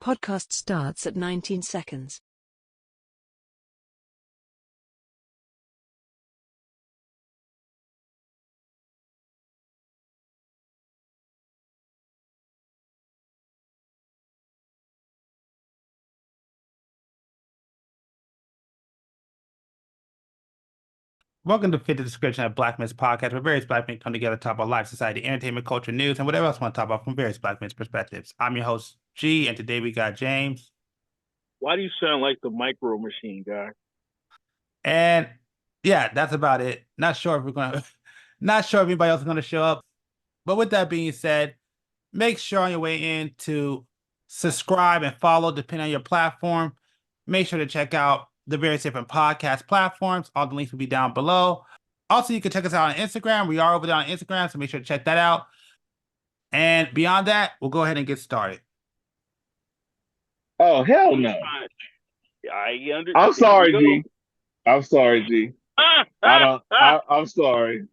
Podcast starts at 19 seconds. Welcome to Fit the Description of Black Men's Podcast, where various Black men come together to talk about life, society, entertainment, culture, news, and whatever else we want to talk about from various Black men's perspectives. I'm your host, G, and today we got James. Why do you sound like the Micro Machine guy? And yeah, that's about it. Not sure if anybody else is gonna show up. But with that being said, make sure on your way in to subscribe and follow, depending on your platform. Make sure to check out the various different podcast platforms. All the links will be down below. Also, you can check us out on Instagram. We are over there on Instagram, so make sure to check that out. And beyond that, we'll go ahead and get started. Oh, hell no. I'm sorry, G. I'm sorry, G. I'm sorry.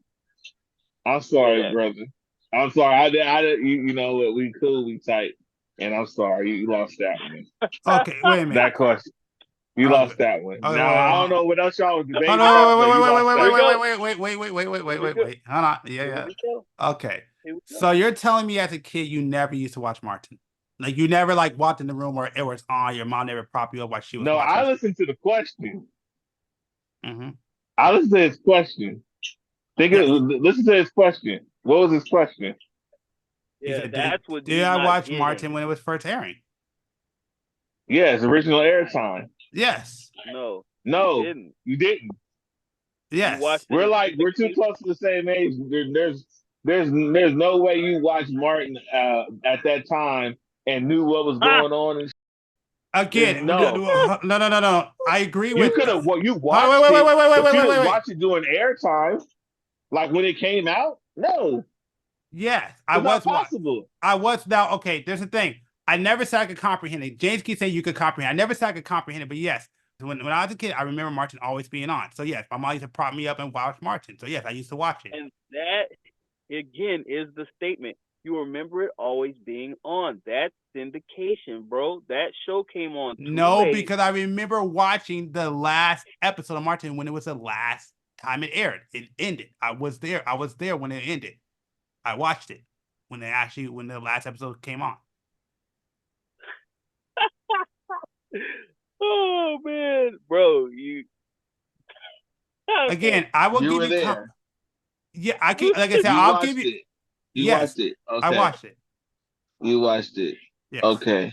I'm sorry, brother. I'm sorry. I didn't. You know what? We cool. We tight. And I'm sorry. You lost that one. Okay, wait a minute. That question. You lost that one. Okay, now I don't know what else y'all was debating. Wait. Hold on. Yeah. Okay. So you're telling me as a kid you never used to watch Martin? Like you never walked in the room where it was on, your mom never propped you up while she was watching? No, I listened to the question. Mm-hmm. I listened to his question. Listen to his question. What was his question? Yeah, said, that's what. Did I watch Martin when it was first airing? Yes, original airtime. Yes. No, you didn't. Yes. We're too close to the same age. There's no way you watched Martin at that time and knew what was going on. And again, no. I agree with. You could have. You watched it. Wait. You didn't watch it during airtime, like when it came out. No. Yes, I was possible. I was now. Okay, there's a thing. I never said I could comprehend it. James keeps saying you could comprehend. I never said I could comprehend it, but yes, when I was a kid, I remember Martin always being on. So yes, my mom used to prop me up and watch Martin. So yes, I used to watch it. And that again is the statement. You remember it always being on. That's syndication, bro. That show came on. No, because I remember watching the last episode of Martin when it was the last time it aired. It ended. I was there. I was there when it ended. I watched it when the last episode came on. Oh man, bro, you again. I will give you. There. Yeah, I can. Like I said, I'll give you. You watched it. Okay. I watched it. You watched it. Yes. Okay.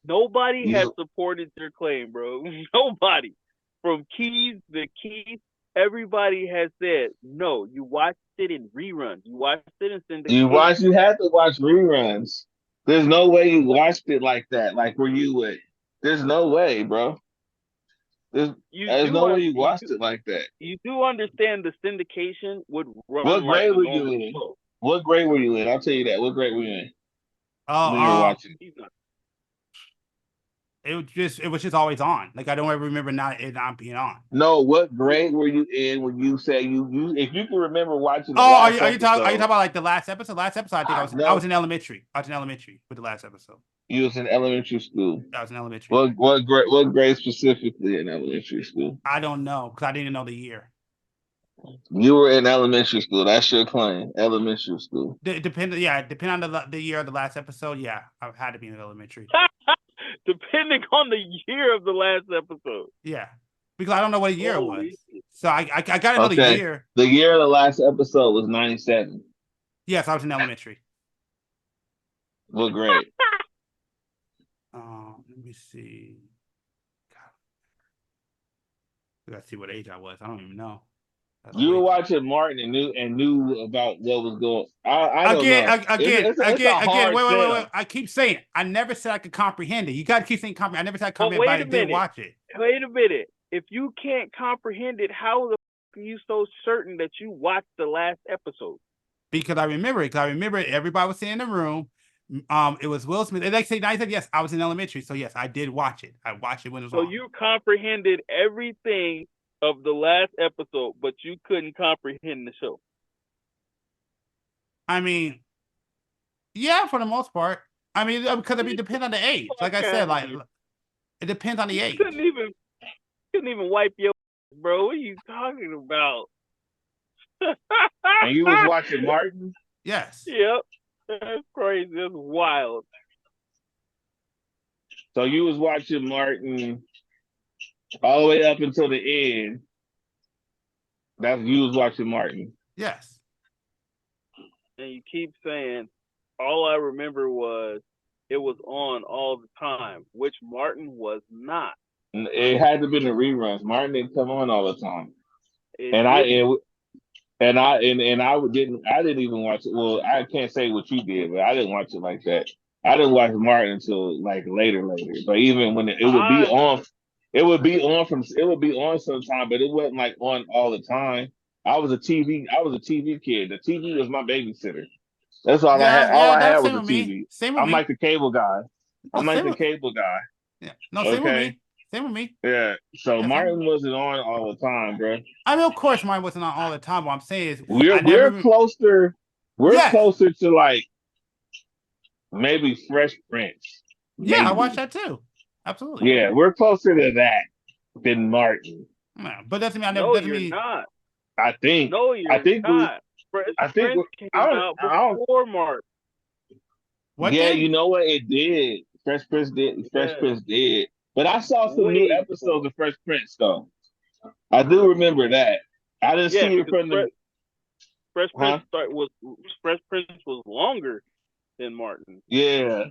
Nobody has supported your claim, bro. Nobody, from Keys to Keys, everybody has said no. You watched it in reruns. You watched it in syndication. You had to watch reruns. There's no way you watched it like that, like where you would. There's no way, bro. There's no way you watched it like that. You do understand the syndication would run. What grade were you in? What grade were you in? I'll tell you that. What grade were you in? Oh, when you were watching. It was just always on. Like I don't ever remember it not being on. No, what grade were you in when you said you if you can remember watching? Are you talking about like the last episode? Last episode, I think I was in elementary. I was in elementary with the last episode. You was in elementary school. I was in elementary. What grade specifically in elementary school? I don't know because I didn't know the year. You were in elementary school. That's your claim. Elementary school. Depending on the year of the last episode. Yeah, I've had to be in elementary. Depending on the year of the last episode. Yeah, because I don't know what year it was. So I got to know the year. The year of the last episode was 97. Yes, I was in elementary. What grade? Let me see. God. Let's see what age I was. I don't even know. You were watching Martin and knew about what was going. I don't know. Again. Wait. I keep saying I never said I could comprehend it. You got to keep saying comprehend. I never said I comprehend, but I didn't watch it. Wait a minute. If you can't comprehend it, how the f are you so certain that you watched the last episode? Because I remember it. Everybody was sitting in the room. It was Will Smith. And I said yes. I was in elementary, so yes, I did watch it. I watched it when it was on. So you comprehended everything of the last episode, but you couldn't comprehend the show. I mean, yeah, for the most part. I mean, because it depends on the age. Like I said, like it depends on the age. Couldn't even wipe your bro. What are you talking about? And you was watching Martin? Yes. Yep. That's crazy. That's wild. So you was watching Martin all the way up until the end. You was watching Martin. Yes. And you keep saying, all I remember was it was on all the time, which Martin was not. It had to be the reruns. Martin didn't come on all the time. I didn't even watch it. Well, I can't say what you did, but I didn't watch it like that. I didn't watch Martin until like later. But even when it would be on, it would be on sometime, but it wasn't like on all the time. I was a TV kid. The TV was my babysitter. That's all I had. All I had was a TV. I'm like the cable guy. I'm like the cable guy. Yeah. No, same with me. Same with me. Yeah. So Martin wasn't on all the time, bro. I mean, of course, Martin wasn't on all the time. What I'm saying is, we're closer. We're closer to like maybe Fresh Prince. Yeah, maybe. I watched that too. Absolutely. Yeah, we're closer to that than Martin. Yeah, but doesn't mean I never. No, doesn't you're mean not. I think. No, you're not. Fresh Prince came out before Martin. What yeah, did? You know what? It did. Fresh Prince did. Fresh Prince did. But I saw some new episodes of Fresh Prince, though. I do remember that. I didn't see it from the. Fresh Prince Fresh Prince was longer than Martin. Yeah.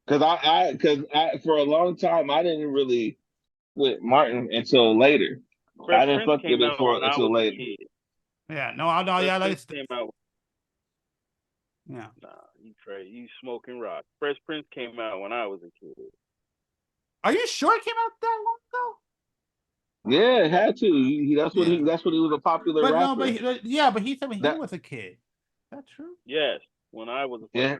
Because I for a long time I didn't really with Martin until later. I didn't fuck with it until later. Yeah, no, I know. Yeah, like came out. Yeah. Nah, you smoking rock. Fresh Prince came out when I was a kid. Are you sure it came out that long ago? Yeah, it had to. That's what he was a popular rapper. No, but he said when he was a kid. That's true. Yes, when I was a kid.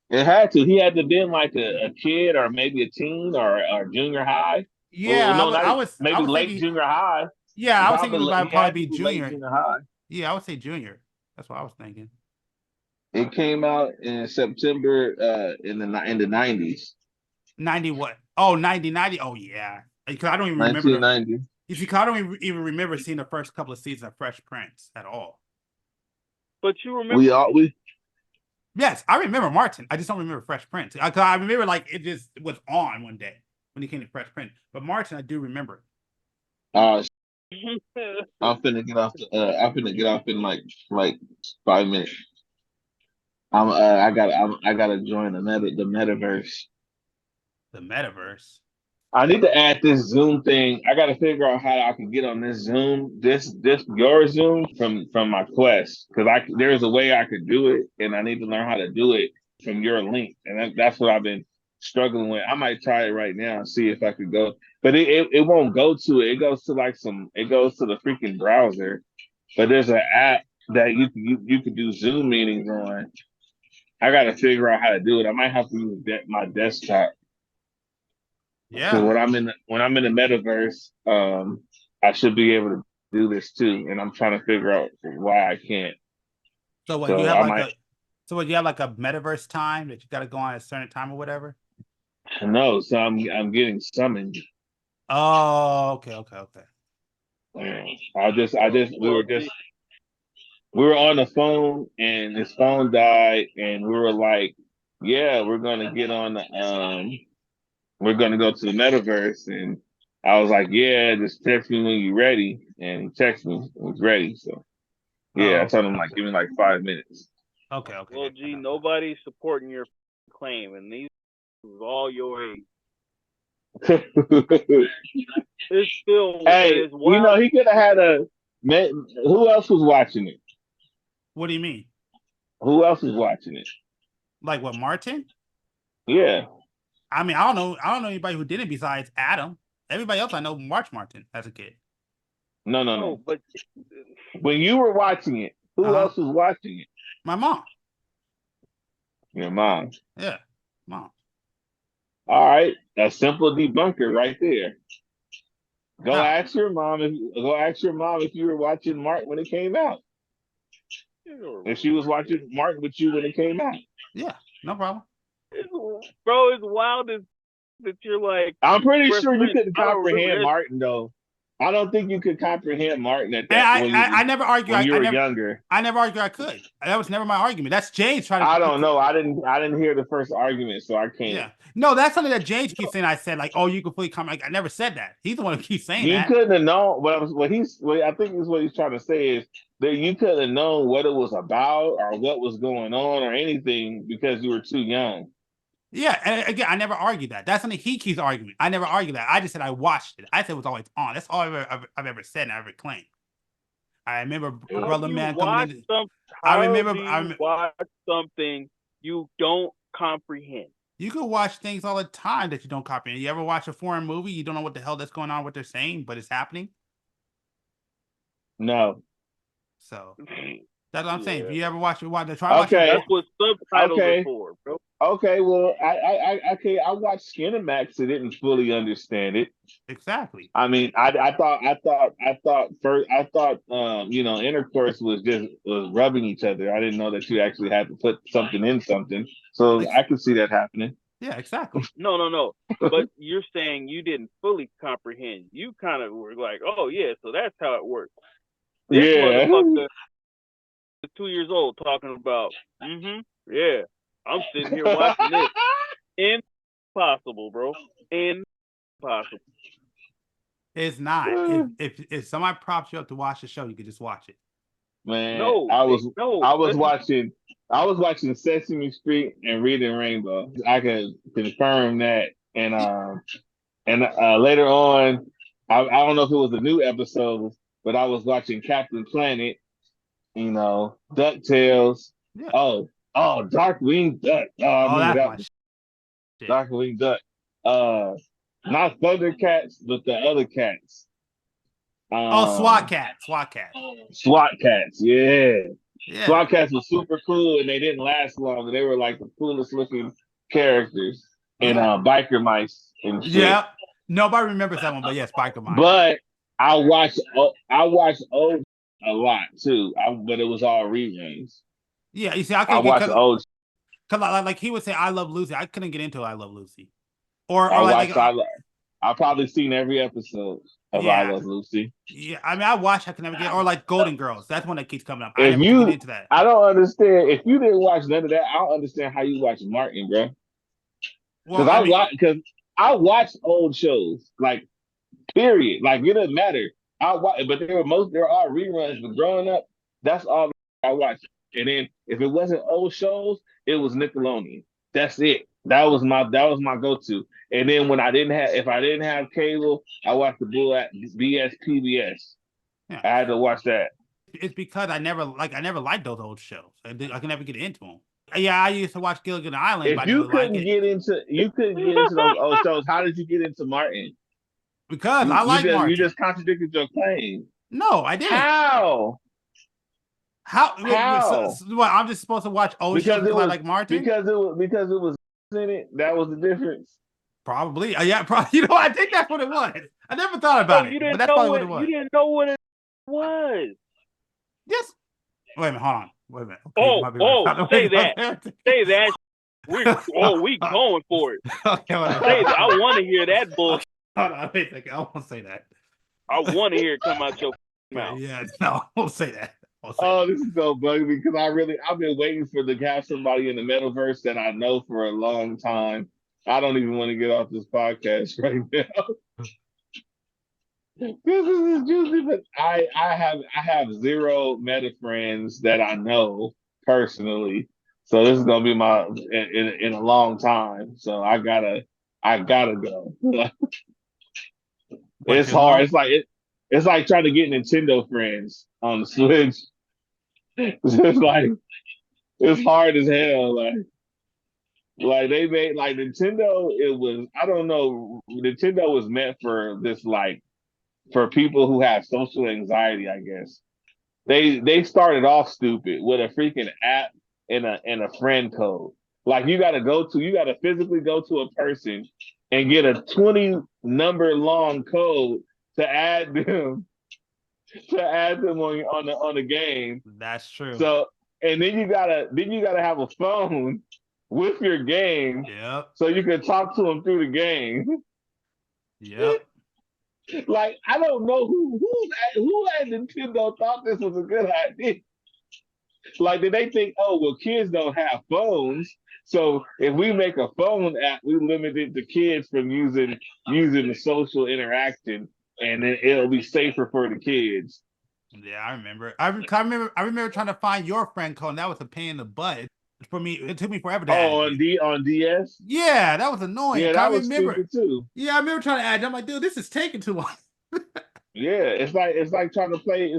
It had to. He had to been like a kid or maybe a teen or junior high. Yeah, well, I was late thinking, junior high. Yeah, I was thinking about probably be junior. High. Yeah, I would say junior. That's what I was thinking. It came out in September in the 90s. 90 what? Oh, 90. Oh, yeah. Because I don't even remember. 1990. I don't even remember seeing the first couple of seasons of Fresh Prince at all. But you remember. Yes, I remember Martin. I just don't remember Fresh Prince. I remember like it just was on one day when he came to Fresh Prince. But Martin, I do remember. I'm finna get off. I'm finna get off in like 5 minutes. I gotta join the metaverse. The metaverse. I need to add this Zoom thing. I got to figure out how I can get on this Zoom, your Zoom from my Quest, because there's a way I could do it, and I need to learn how to do it from your link, and that's what I've been struggling with. I might try it right now and see if I could go, but it won't go to it. It goes to the freaking browser, but there's an app that you can do Zoom meetings on. I got to figure out how to do it. I might have to use my desktop. Yeah. So when I'm in the metaverse, I should be able to do this too, and I'm trying to figure out why I can't. So what you have like a metaverse time that you got to go on at a certain time or whatever? No, so I'm getting summoned. Oh, okay. We were on the phone and his phone died, and we were like, yeah, we're gonna get on the we're gonna go to the metaverse, and I was like, yeah, just text me when you're ready, and he texted me when he's ready. So yeah, I told him like give me like 5 minutes. Okay. Well, gee, nobody's supporting your claim, and these is all your age. It's still hey, he could have had who else was watching it? What do you mean? Who else was watching it? Like what, Martin? Yeah. I mean, I don't know anybody who didn't besides Adam. Everybody else I know watched Martin as a kid. No. But when you were watching it, who else was watching it? My mom. Your mom. Yeah, mom. All right, a simple debunker right there. Go ask your mom if you were watching Martin when it came out. If she was watching Martin with you when it came out. Yeah, no problem. Bro, it's wild that you're like. I'm pretty Fresh sure you Prince. couldn't I don't remember comprehend this. Martin though. I don't think you could comprehend Martin at And that I never argue. when you were never, younger. I never argued I could. That was never my argument. That's James trying to. I don't know. I didn't hear the first argument, so I can't. Yeah. No, that's something that James keeps saying. I said like, oh, you completely come. Like, I never said that. He's the one who keeps saying You that. couldn't have known what I think is what he's trying to say is that you couldn't have known what it was about or what was going on or anything because you were too young. Yeah, and again, I never argued that. That's something he keeps arguing. I never argued that. I just said I watched it. I said it was always on. That's all I've ever said and I ever claimed. I remember Brother Man coming in. I remember watch something you don't comprehend. You can watch things all the time that you don't comprehend. You ever watch a foreign movie? You don't know what the hell that's going on, what they're saying, but it's happening. No. So that's what I'm saying. If you ever watch okay, that's what subtitles are for, bro. Okay, well, I watched Skinamax and didn't fully understand it. Exactly. I mean, I thought intercourse was rubbing each other. I didn't know that you actually had to put something in something. So I could see that happening. Yeah, exactly. No. But you're saying you didn't fully comprehend. You kind of were like, oh yeah, so that's how it works. This motherfucker is 2 years old talking about, yeah, I'm sitting here watching this. Impossible, bro. Impossible. It's not. If somebody props you up to watch the show, you could just watch it. Man, I was watching Sesame Street and Reading Rainbow. I can confirm that. And later on, I don't know if it was a new episode, but I was watching Captain Planet, DuckTales. Yeah. Oh, Darkwing Duck. I remember that one. Darkwing Duck. Not Thundercats, but the other cats. SWAT Cats. SWAT Cats, yeah. SWAT Cats was super cool, and they didn't last long. They were like the coolest looking characters, and biker mice and shit. Yeah, nobody remembers that one, but yes, biker mice. But I watched old a lot too, but it was all reruns. Yeah, you see, I watched old. Cause like he would say, "I Love Lucy." I couldn't get into "I Love Lucy," I've probably seen every episode of I Love Lucy. Yeah, I mean, I watched. I can never get, or like Golden Girls. That's one that keeps coming up. I never get into that. I don't understand. If you didn't watch none of that, I don't understand how you watch Martin, bro. Because I watch old shows, like period. Like it doesn't matter. I watch, but there are reruns. But growing up, that's all I watched. And then if it wasn't old shows, it was Nickelodeon. That's it. That was my go-to. And then if I didn't have cable, I watched the BS PBS. Yeah. I had to watch that. It's because I never liked those old shows. I could never get into them. Yeah, I used to watch Gilligan Island. If you couldn't get into those old shows, how did you get into Martin? Because I like Martin. You just contradicted your claim. No, I didn't. How? So, what, I'm just supposed to watch old shows because I like Martin? Because it was in it. That was the difference. Probably. Yeah, probably. I think that's what it was. I never thought about it. But that's probably what it was. You didn't know what it was. Yes. Wait a minute. Hold on. Wait a minute. Okay, say that. Say that. We going for it. Okay, I want to hear that bullshit. Hold on. Wait a second. I won't say that. I want to hear it come out your mouth. Yeah, no, I won't say that. This is so bugging me because I've been waiting to have somebody in the metaverse that I know for a long time. I don't even want to get off this podcast right now. This is juicy, but I have zero meta friends that I know personally. So this is gonna be my in a long time. So I gotta go. It's hard. It's like trying to get Nintendo friends on the Switch. It's hard as hell. Like they made Nintendo. Nintendo was meant for this for people who have social anxiety. I guess they started off stupid with a freaking app and a friend code. Like you gotta physically go to a person and get a 20 number long code to add them on the game. That's true. So and then you gotta have a phone with your game, Yep. so you can talk to them through the game. Yep. Like, I don't know who at Nintendo thought this was a good idea. Like, did they think, oh, well, kids don't have phones, so if we make a phone app, we limit it to kids from using the social interaction, and then it'll be safer for the kids. Yeah, I remember. I remember trying to find your friend code, and that was a pain in the butt for me. It took me forever to add you. On DS? Yeah, that was annoying. Yeah, I that was remember. stupid too. Yeah, I remember trying to add you. I'm like, dude, this is taking too long. Yeah, it's like trying to play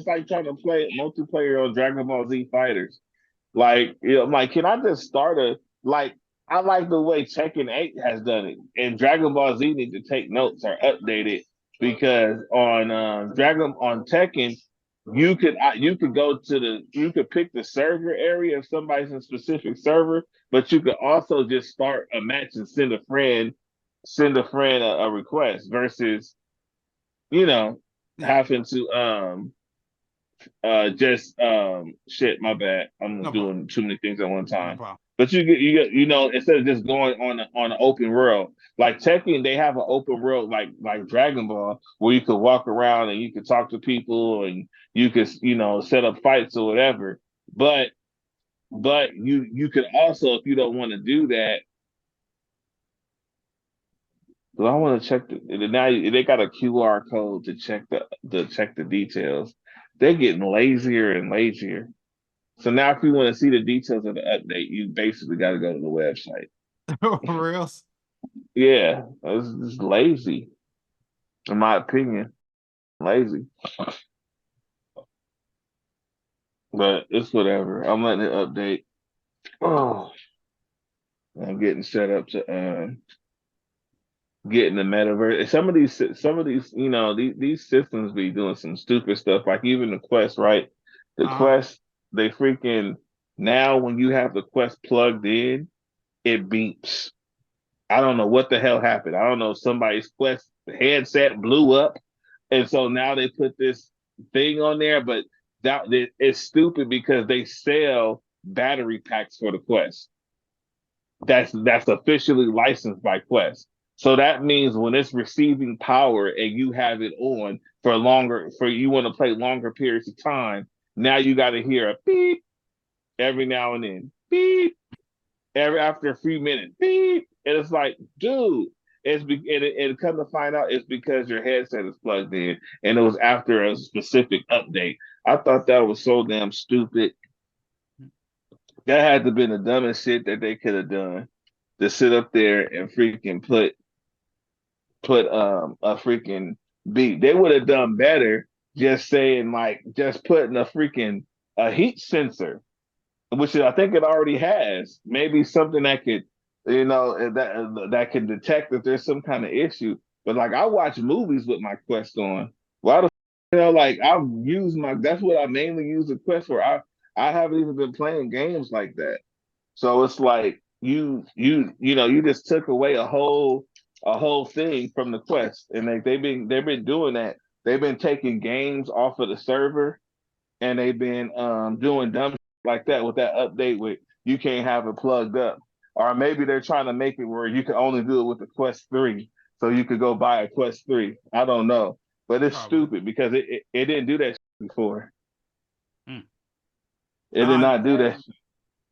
multiplayer on Dragon Ball Z Fighters. Like, I'm like, can I just start a like? I like the way Tekken 8 has done it, and Dragon Ball Z need to take notes or update it because on Tekken, you could pick the server area if somebody's in a specific server, but you could also just start a match and send a friend a request versus you know having to just shit, my bad. I'm No problem. doing too many things at one No time. problem. But instead of just going on an open world, like Tekken, they have an open world like Dragon Ball, where you could walk around and you could talk to people and you could set up fights or whatever. But you could also, if you don't want to do that, well, I want to check now they got a QR code to check the details. They're getting lazier and lazier. So now, if you want to see the details of the update, you basically got to go to the website. For reals? Yeah, it's just lazy, in my opinion. Lazy, but it's whatever. I'm letting it update. Oh, I'm getting set up to get in the metaverse. Some of these, these systems be doing some stupid stuff. Like even the Quest, right? The Quest, they freaking now when you have the Quest plugged in, it beeps. I don't know what the hell happened. I don't know. Somebody's Quest headset blew up, and so now they put this thing on there. But it's stupid because they sell battery packs for the Quest. That's officially licensed by Quest. So that means when it's receiving power and you have it on for you want to play longer periods of time, now you got to hear a beep every now and then, beep every after a few minutes, beep, and it's like, dude, and come to find out it's because your headset is plugged in, and it was after a specific update. I thought that was so damn stupid. That had to been the dumbest shit that they could have done to sit up there and freaking put a freaking beat. They would have done better just saying like just putting a heat sensor, which I think it already has. Maybe something that could, that can detect if there's some kind of issue. But like I watch movies with my Quest on. Why the like I've used that's what I mainly use the Quest for. I haven't even been playing games like that. So it's like you just took away a whole thing from the Quest, and they've been doing that. They've been taking games off of the server, and they've been doing dumb shit like that with that update with you can't have it plugged up, or maybe they're trying to make it where you can only do it with the Quest 3, so you could go buy a Quest 3. I don't know, but it's stupid because it didn't do that before. It did not do that.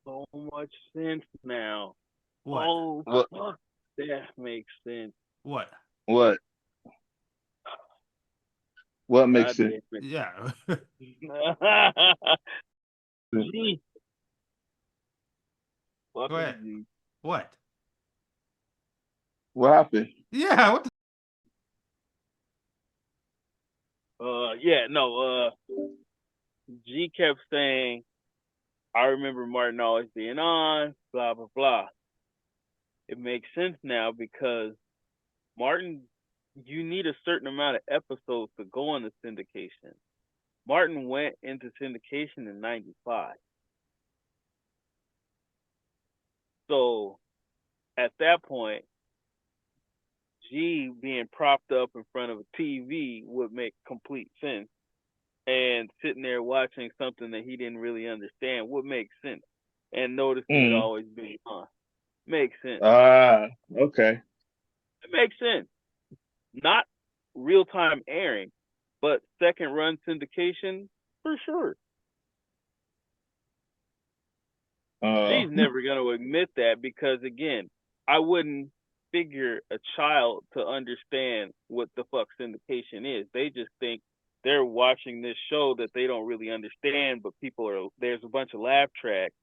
So much sense now. What? Oh, fuck, that makes sense. What? What makes sense? Yeah. Gee. Go ahead. What? What happened? Yeah. What? G kept saying, I remember Martin always being on, blah, blah, blah. It makes sense now because Martin, you need a certain amount of episodes to go into syndication. Martin went into syndication in 95. So at that point, G being propped up in front of a TV would make complete sense. And sitting there watching something that he didn't really understand would make sense. And noticing it always being on. Makes sense. Okay. It makes sense. Not real time airing, but second run syndication for sure. She's never going to admit that because, again, I wouldn't figure a child to understand what the fuck syndication is. They just think they're watching this show that they don't really understand, but there's a bunch of laugh tracks,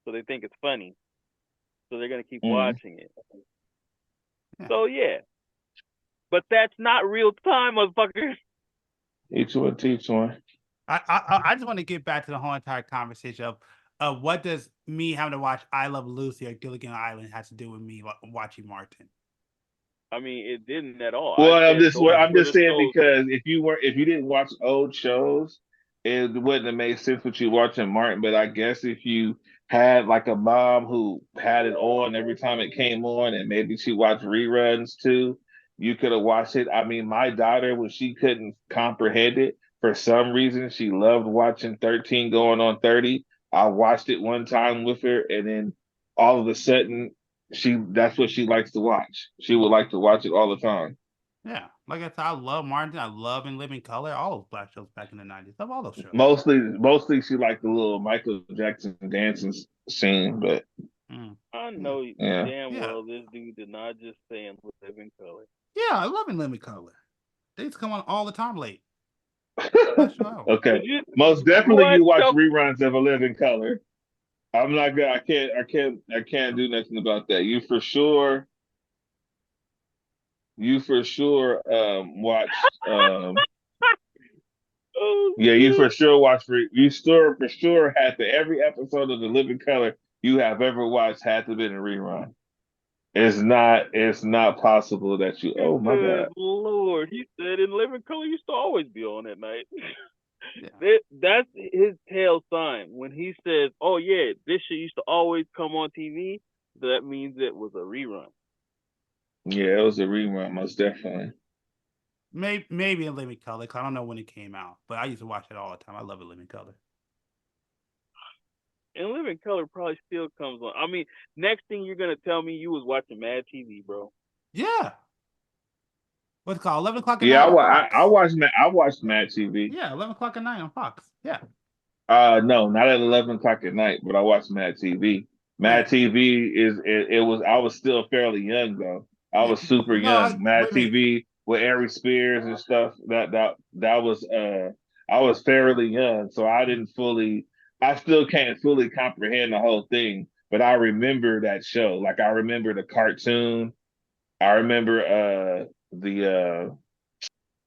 so they think it's funny. So they're going to keep watching it. Yeah. So, yeah. But that's not real time, motherfucker. Each one, teach one. I just want to get back to the whole entire conversation of what does me having to watch I Love Lucy or Gilligan Island has to do with me watching Martin? I mean, it didn't at all. Well, I'm just saying because if you didn't watch old shows, it wouldn't have made sense with you watching Martin. But I guess if you had like a mom who had it on every time it came on, and maybe she watched reruns too, you could have watched it. I mean, my daughter, when she couldn't comprehend it for some reason, she loved watching 13 going on 30. I watched it one time with her, and then all of a sudden that's what she likes to watch. She would like to watch it all the time. Yeah, like I said, I love Martin. I love In Living Color. All those black shows back in the 90s. Love all those shows. Mostly she liked the little Michael Jackson dancing scene, but I know damn well this dude did not just say In Living Color. Yeah, I love In Living Color. They used to come on all the time late. Okay, most definitely you watch reruns of A Living Color. I'm not good. I can't do nothing about that. You for sure watch yeah, you for sure watch for sure had to every episode of The Living Color you have ever watched had to been a rerun. It's not possible that you my bad. Lord, he said In Living Color used to always be on at night. Yeah. That's his tail sign. When he says, "Oh yeah, this shit used to always come on TV," that means it was a rerun. Yeah, it was a rerun, most definitely. Maybe In Living Color, because I don't know when it came out, but I used to watch it all the time. I love In Living Color. In Living Color probably still comes on. I mean, next thing you're gonna tell me you was watching Mad TV, bro. Yeah. What's it called? 11 o'clock at night. Yeah, I watched Mad TV. Yeah, 11 o'clock at night on Fox. Yeah. No, not at 11 o'clock at night, but I watched Mad TV. Mad TV I was still fairly young though. I was super young. Mad TV with Ari Spears and stuff. That was I was fairly young, so I still can't fully comprehend the whole thing, but I remember that show. Like I remember the cartoon. I remember the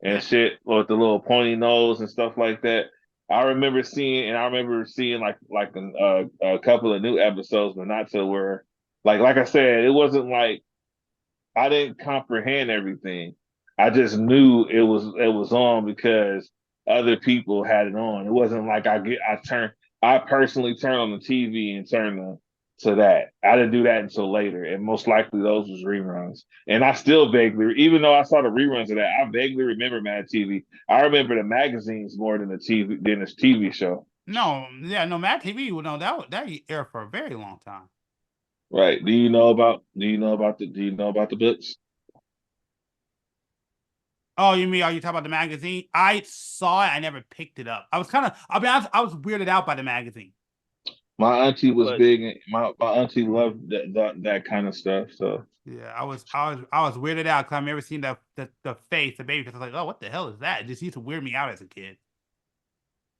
and shit with the little pointy nose and stuff like that. I remember seeing like a couple of new episodes, but not to where like I said, it wasn't like I didn't comprehend everything. I just knew it was on because other people had it on. It wasn't like I personally turned on the TV and turned to that. I didn't do that until later, and most likely those was reruns. And I still vaguely, even though I saw the reruns of that, I vaguely remember Mad TV. I remember the magazines more than this TV show. No, Mad TV. No, that aired for a very long time. Right. Do you know about the books? Oh, you mean, are you talking about the magazine? I saw it. I never picked it up. I was I was weirded out by the magazine. My auntie was big. My auntie loved that kind of stuff. So yeah, I was weirded out because I've never seen the face, the baby. Because I was like, oh, what the hell is that? It just used to weird me out as a kid.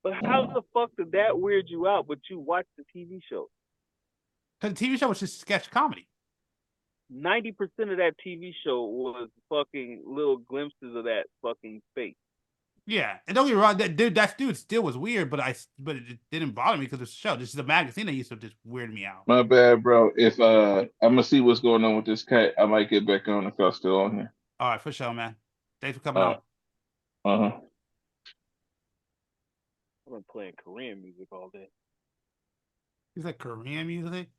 But how the fuck did that weird you out? But you watched the TV show. Because the TV show was just sketch comedy. 90% of that TV show was fucking little glimpses of that fucking face. Yeah, and don't get me wrong, that dude still was weird, but it didn't bother me because it's a show. This is a magazine that used to just weird me out. My bad, bro. If I'm gonna see what's going on with this cat, I might get back on if I'm still on here. All right, for sure, man. Thanks for coming on. I've been playing Korean music all day. You said Korean music?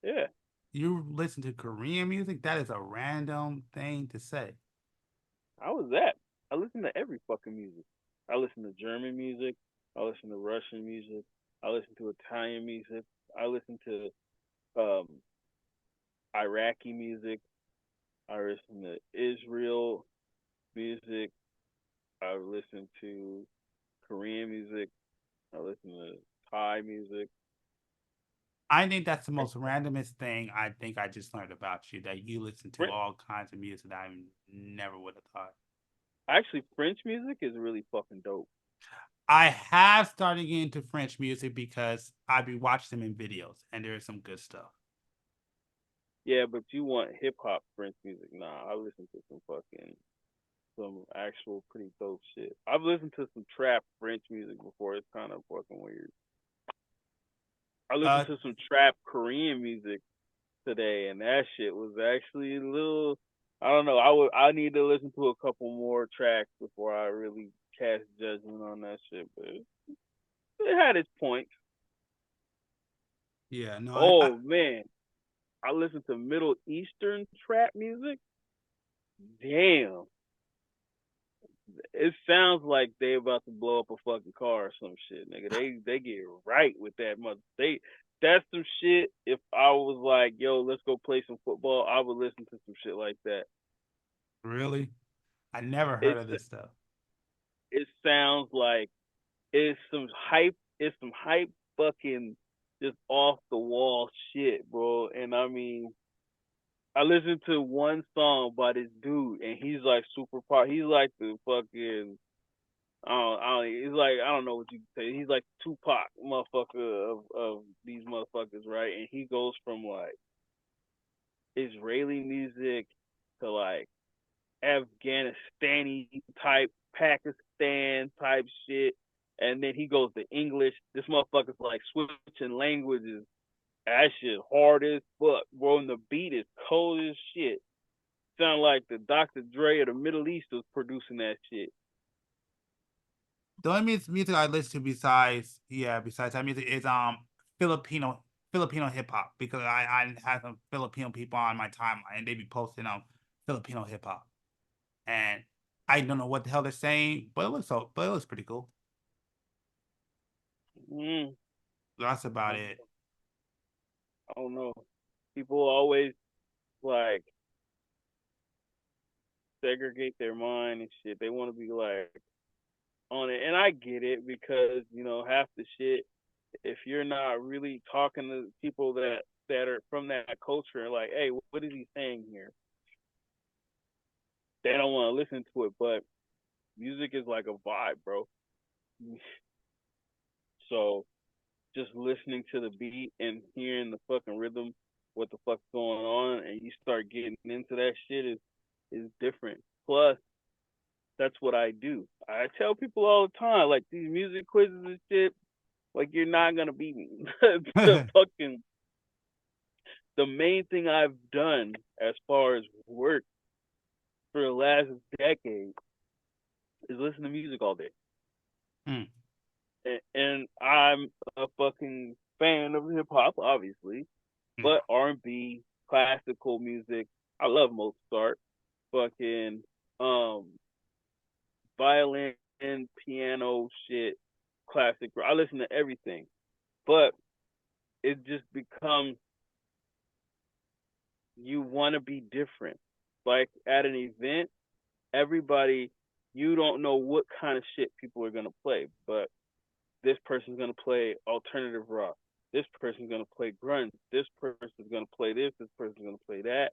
Yeah. You listen to Korean music? That is a random thing to say. How was that? I listen to every fucking music. I listen to German music. I listen to Russian music. I listen to Italian music. I listen to Iraqi music. I listen to Israel music. I listen to Korean music. I listen to Thai music. I think that's the most randomest thing I think I just learned about you, that you listen to French, all kinds of music that I never would have thought. actually, French music is really fucking dope. I have started getting into French music because I be watching them in videos, and there is some good stuff. Yeah, but you want hip hop French music? Nah, I listen to some actual pretty dope shit. I've listened to some trap French music before. It's kind of fucking weird. I listened to some trap Korean music today, and that shit was actually a little. I don't know. I need to listen to a couple more tracks before I really cast judgment on that shit. But it had its points. Yeah, no. Oh man, I listened to Middle Eastern trap music. Damn, it sounds like they about to blow up a fucking car or some shit, nigga. They get right with that mother. That's some shit. If I was like, yo, let's go play some football, I would listen to some shit like that. Really? I never heard It's of this stuff. it sounds like it's some hype. It's some hype fucking just off the wall shit, bro. And I mean, I listened to one song by this dude, and he's like super pop. He's like the fucking he's like I don't know what you can say. He's like Tupac motherfucker of these motherfuckers, right? And he goes from like Israeli music to like Afghanistani type, Pakistan type shit, and then he goes to English. This motherfucker's like switching languages. That shit hard as fuck, bro. And the beat is cold as shit. Sound like the Dr. Dre of the Middle East was producing that shit. The only music I listen to besides that music is Filipino hip hop, because I have some Filipino people on my timeline and they be posting Filipino hip hop, and I don't know what the hell they're saying, but it looks pretty cool. Mm, That's about it. I don't know. People always like segregate their mind and shit. They want to be like on it, and I get it because half the shit. If you're not really talking to people that are from that culture, like, hey, what is he saying here? They don't want to listen to it, but music is like a vibe, bro. So just listening to the beat and hearing the fucking rhythm, what the fuck's going on, and you start getting into that shit is different. Plus, that's what I do. I tell people all the time, like these music quizzes and shit, like you're not gonna beat me. The main thing I've done as far as work for the last decade is listen to music all day. Mm. And I'm a fucking fan of hip hop, obviously, but R&B, classical music. I love Mozart. Fucking violin, piano shit, classic. I listen to everything, but it just becomes you want to be different. Like at an event, everybody, you don't know what kind of shit people are gonna play, but this person's gonna play alternative rock. This person's gonna play grunge. This person's gonna play this. This person's gonna play that.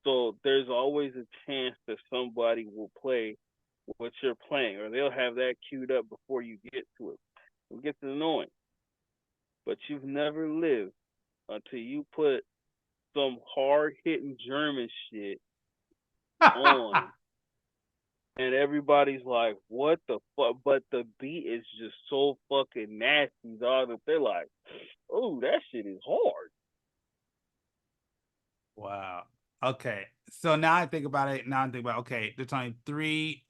So there's always a chance that somebody will play what you're playing, or they'll have that queued up before you get to it. It gets annoying, but you've never lived until you put some hard hitting German shit on, and everybody's like, "What the fuck?" But the beat is just so fucking nasty, dog. That they're like, "Oh, that shit is hard." Wow. Okay. So now I think about it. Okay, there's only three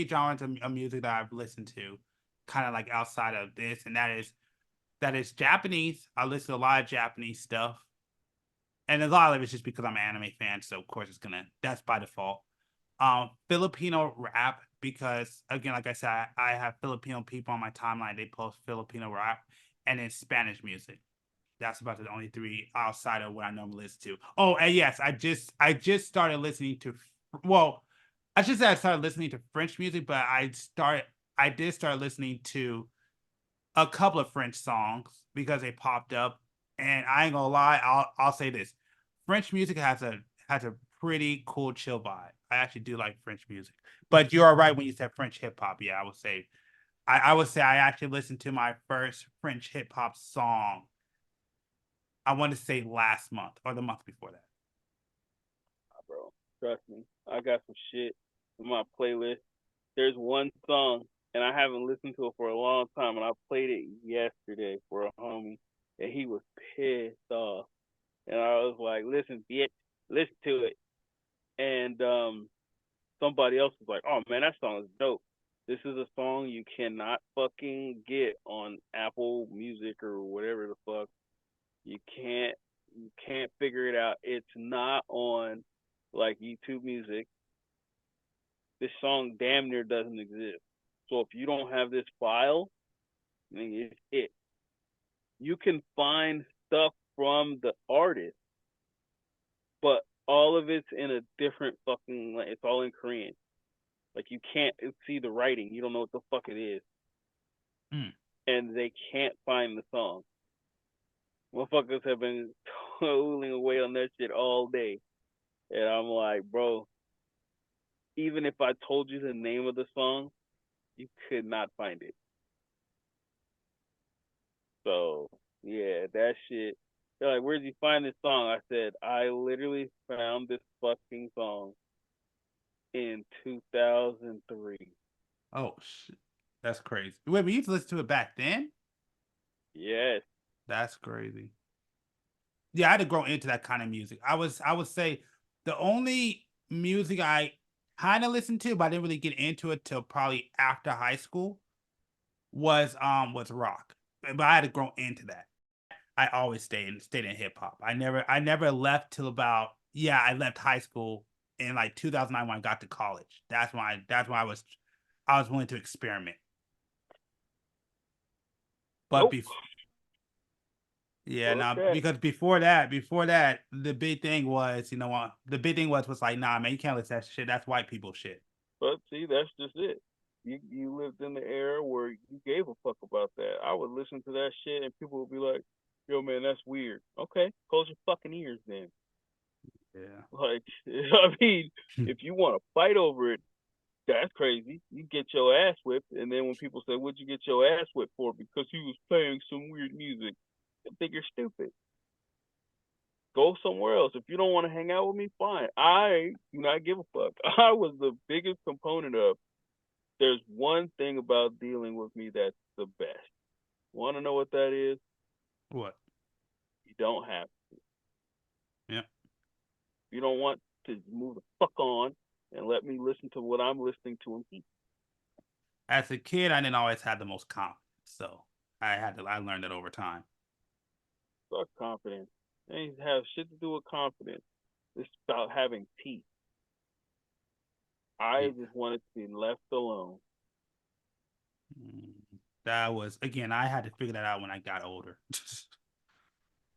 genres of music that I've listened to, kind of like outside of this, and that is Japanese. I listen to a lot of Japanese stuff, and a lot of it's just because I'm an anime fan, so of course that's by default. Filipino rap, because again, like I said, I have Filipino people on my timeline. They post Filipino rap, and then Spanish music. That's about the only three outside of what I normally listen to. Oh, and yes, I just started listening to. Well, I should say I started listening to French music, but I did start listening to a couple of French songs because they popped up. And I ain't gonna lie, I'll say this: French music has a pretty cool chill vibe. I actually do like French music, but you are right when you said French hip hop. Yeah, I would say I actually listened to my first French hip hop song. I want to say last month or the month before that. Bro, trust me, I got some shit in my playlist. There's one song, and I haven't listened to it for a long time, and I played it yesterday for a homie, and he was pissed off. And I was like, "Listen, bitch, listen to it." And somebody else was like, "Oh man, that song is dope. This is a song you cannot fucking get on Apple Music or whatever the fuck. You can't figure it out. It's not on like YouTube Music. This song damn near doesn't exist. So if you don't have this file, I mean, it's it. You can find stuff from the artist, but all of it's in a different fucking. It's all in Korean. Like you can't see the writing. You don't know what the fuck it is, and they can't find the song. Motherfuckers have been toiling away on that shit all day, and I'm like, bro. Even if I told you the name of the song, you could not find it. So yeah, that shit. They're like, where'd you find this song? I said, I literally found this fucking song in 2003. Oh shit, that's crazy. Wait, but you used to listen to it back then? Yes. That's crazy. Yeah, I had to grow into that kind of music. I would say the only music I kind of listened to, but I didn't really get into it till probably after high school was rock. But I had to grow into that. I always stayed in hip hop. I never left till about I left high school in like 2009 when I got to college. That's why I was willing to experiment. But Nope. before now Okay. because before that, the big thing was, you know what? The big thing was like, nah, man, you can't listen to that shit. That's white people shit. But see, that's just it. You lived in the era where you gave a fuck about that. I would listen to that shit and people would be like, yo man, that's weird. Okay, close your fucking ears then. Yeah. Like, I mean, if you want to fight over it, that's crazy. You get your ass whipped, and then when people say, "What'd you get your ass whipped for?" Because he was playing some weird music, I think you're stupid. Go somewhere else. If you don't want to hang out with me, fine. I do not give a fuck. I was the biggest component of. There's one thing about dealing with me that's the best. Want to know what that is? What? You don't have to. Yeah. You don't want to move the fuck on and let me listen to what I'm listening to and keep. As a kid, I didn't always have the most confidence, so I learned it over time. Fuck confidence. It ain't have shit to do with confidence. It's about having peace. I just wanted to be left alone. That was again. I had to figure that out when I got older.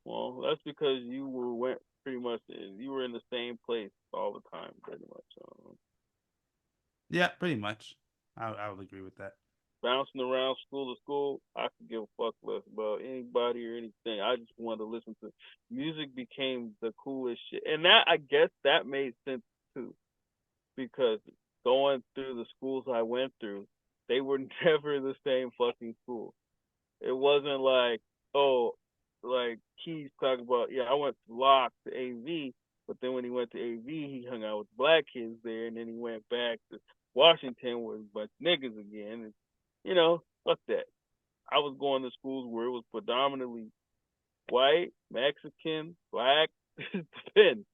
Well, that's because you went pretty much. You were in the same place all the time, pretty much. Yeah, pretty much. I would agree with that. Bouncing around school to school, I could give a fuck less about anybody or anything. I just wanted to listen to music. Became the coolest shit, and that I guess that made sense too, because going through the schools I went through, they were never the same fucking school. It wasn't like, oh, like Keys talking about, yeah, I went to Locke to AV, but then when he went to AV, he hung out with black kids there, and then he went back to Washington with a bunch of niggas again. And, fuck that. I was going to schools where it was predominantly white, Mexican, black, depends.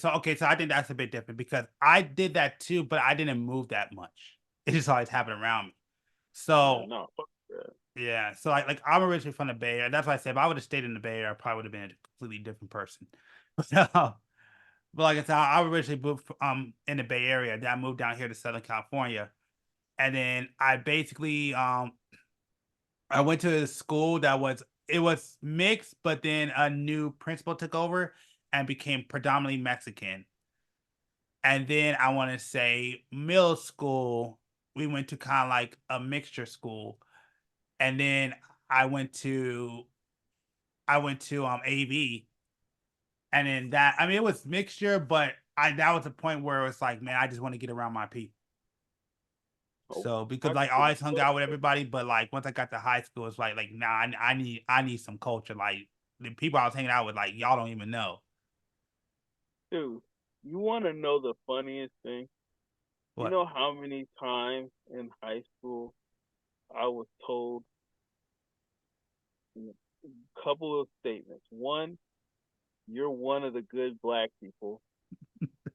So I think that's a bit different because I did that too, but I didn't move that much. It just always happened around me. So Yeah, no, fuck that. yeah, so I'm originally from the Bay Area. That's why I said if I would have stayed in the Bay Area, I probably would have been a completely different person. But like I said, I originally moved in the Bay Area. Then I moved down here to Southern California, and then I basically I went to a school that was mixed, but then a new principal took over and became predominantly Mexican. And then I want to say middle school, we went to kind of like a mixture school. And then I went to AV. And then it was mixture, but that was the point where it was like, man, I just want to get around my people. Oh, So because like I always hung out with everybody, but like once I got to high school, it's like nah, I need some culture. Like the people I was hanging out with, like y'all don't even know. dude, you want to know the funniest thing? What? You know how many times in high school I was told a couple of statements. One, you're one of the good black people.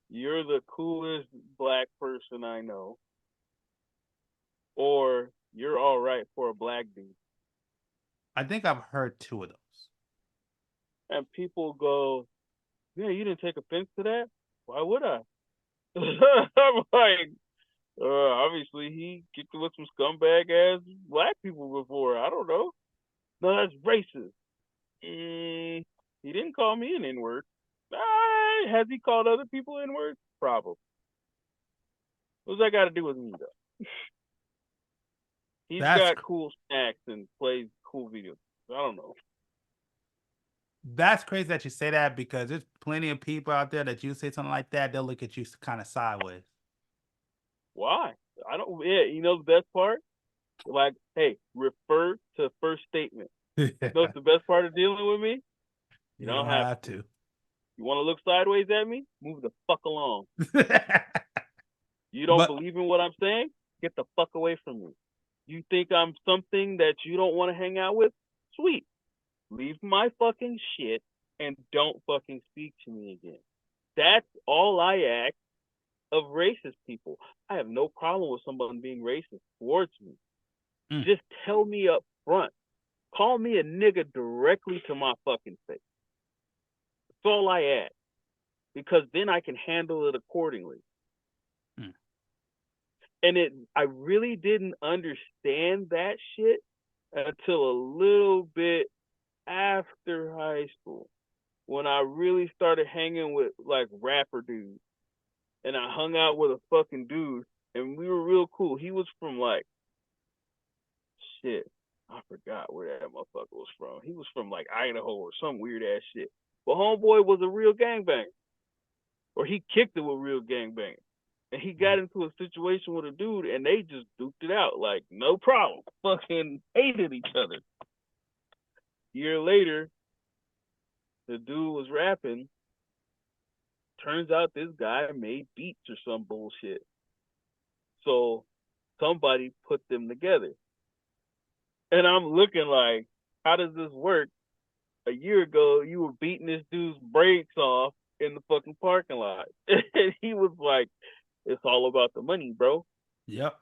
You're the coolest black person I know. Or you're all right for a black dude. I think I've heard 2 of those. And people go, yeah, you didn't take offense to that? Why would I? I'm like, obviously he kicked with some scumbag ass black people before. I don't know. No, that's racist. He didn't call me an N-word. Has he called other people N-words? Probably. What's that got to do with me, though? He's got cool snacks and plays cool videos. I don't know. That's crazy that you say that, because there's plenty of people out there that you say something like that, they'll look at you kind of sideways. Why? I don't. Yeah, you know the best part? Like, hey, refer to first statement. You know what's the best part of dealing with me? You don't have to. You want to look sideways at me? Move the fuck along. You don't believe in what I'm saying? Get the fuck away from me. You think I'm something that you don't want to hang out with? Sweet. Leave my fucking shit and don't fucking speak to me again. That's all I ask of racist people. I have no problem with someone being racist towards me. Just tell me up front. Call me a nigga directly to my fucking face. That's all I ask. Because then I can handle it accordingly. And I really didn't understand that shit until a little bit after high school, when I really started hanging with like rapper dudes. And I hung out with a fucking dude, and we were real cool. He was from like, shit, I forgot where that motherfucker was from. He was from like Idaho or some weird ass shit. But homeboy was a real gangbanger. Or he kicked it with real gangbangers. And he got into a situation with a dude, and they just duked it out. Like, no problem. Fucking hated each other. A year later, the dude was rapping. Turns out this guy made beats or some bullshit. So somebody put them together. And I'm looking like, how does this work? A year ago, you were beating this dude's brakes off in the fucking parking lot. And he was like, it's all about the money, bro. Yep.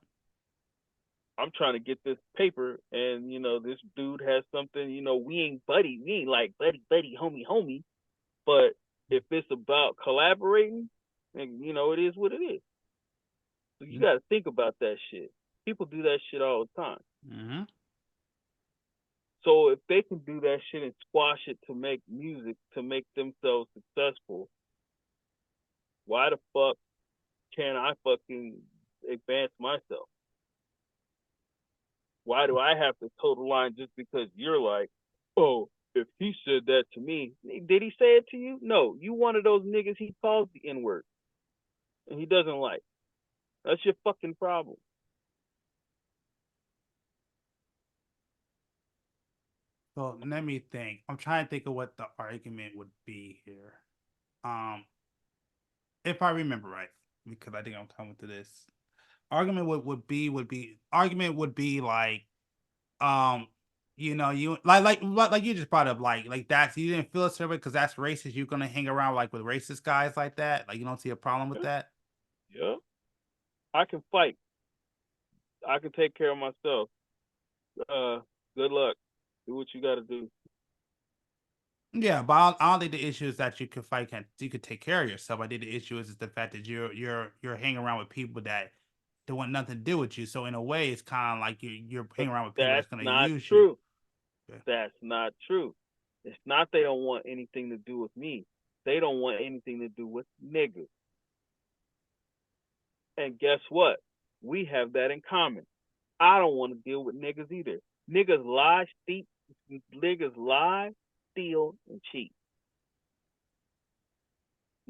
I'm trying to get this paper, and this dude has something. We ain't buddy. We ain't like buddy, homie. But if it's about collaborating, then it is what it is. So you got to think about that shit. People do that shit all the time. Mm-hmm. So if they can do that shit and squash it to make music, to make themselves successful, why the fuck can't I fucking advance myself? Why do I have to toe the line just because you're like, oh, if he said that to me, did he say it to you? No, you one of those niggas he calls the N-word and he doesn't like. That's your fucking problem. So let me think. I'm trying to think of what the argument would be here. If I remember right, because I think I'm coming to this. Argument would be like, you like you just brought up, like that's, you didn't feel a certain way because that's racist. You're gonna hang around like with racist guys like that. Like you don't see a problem with that. Yeah, I can fight. I can take care of myself. Good luck. Do what you got to do. Yeah, but I don't think the issue is that you could you could take care of yourself. I think the issue is the fact that you're hanging around with people that they want nothing to do with you. So in a way, it's kind of like you're hanging around with people that's going to use true. you. Yeah. That's not true. It's not they don't want anything to do with me. They don't want anything to do with niggas. And guess what? We have that in common. I don't want to deal with niggas either. Niggas lie, steal, and cheat.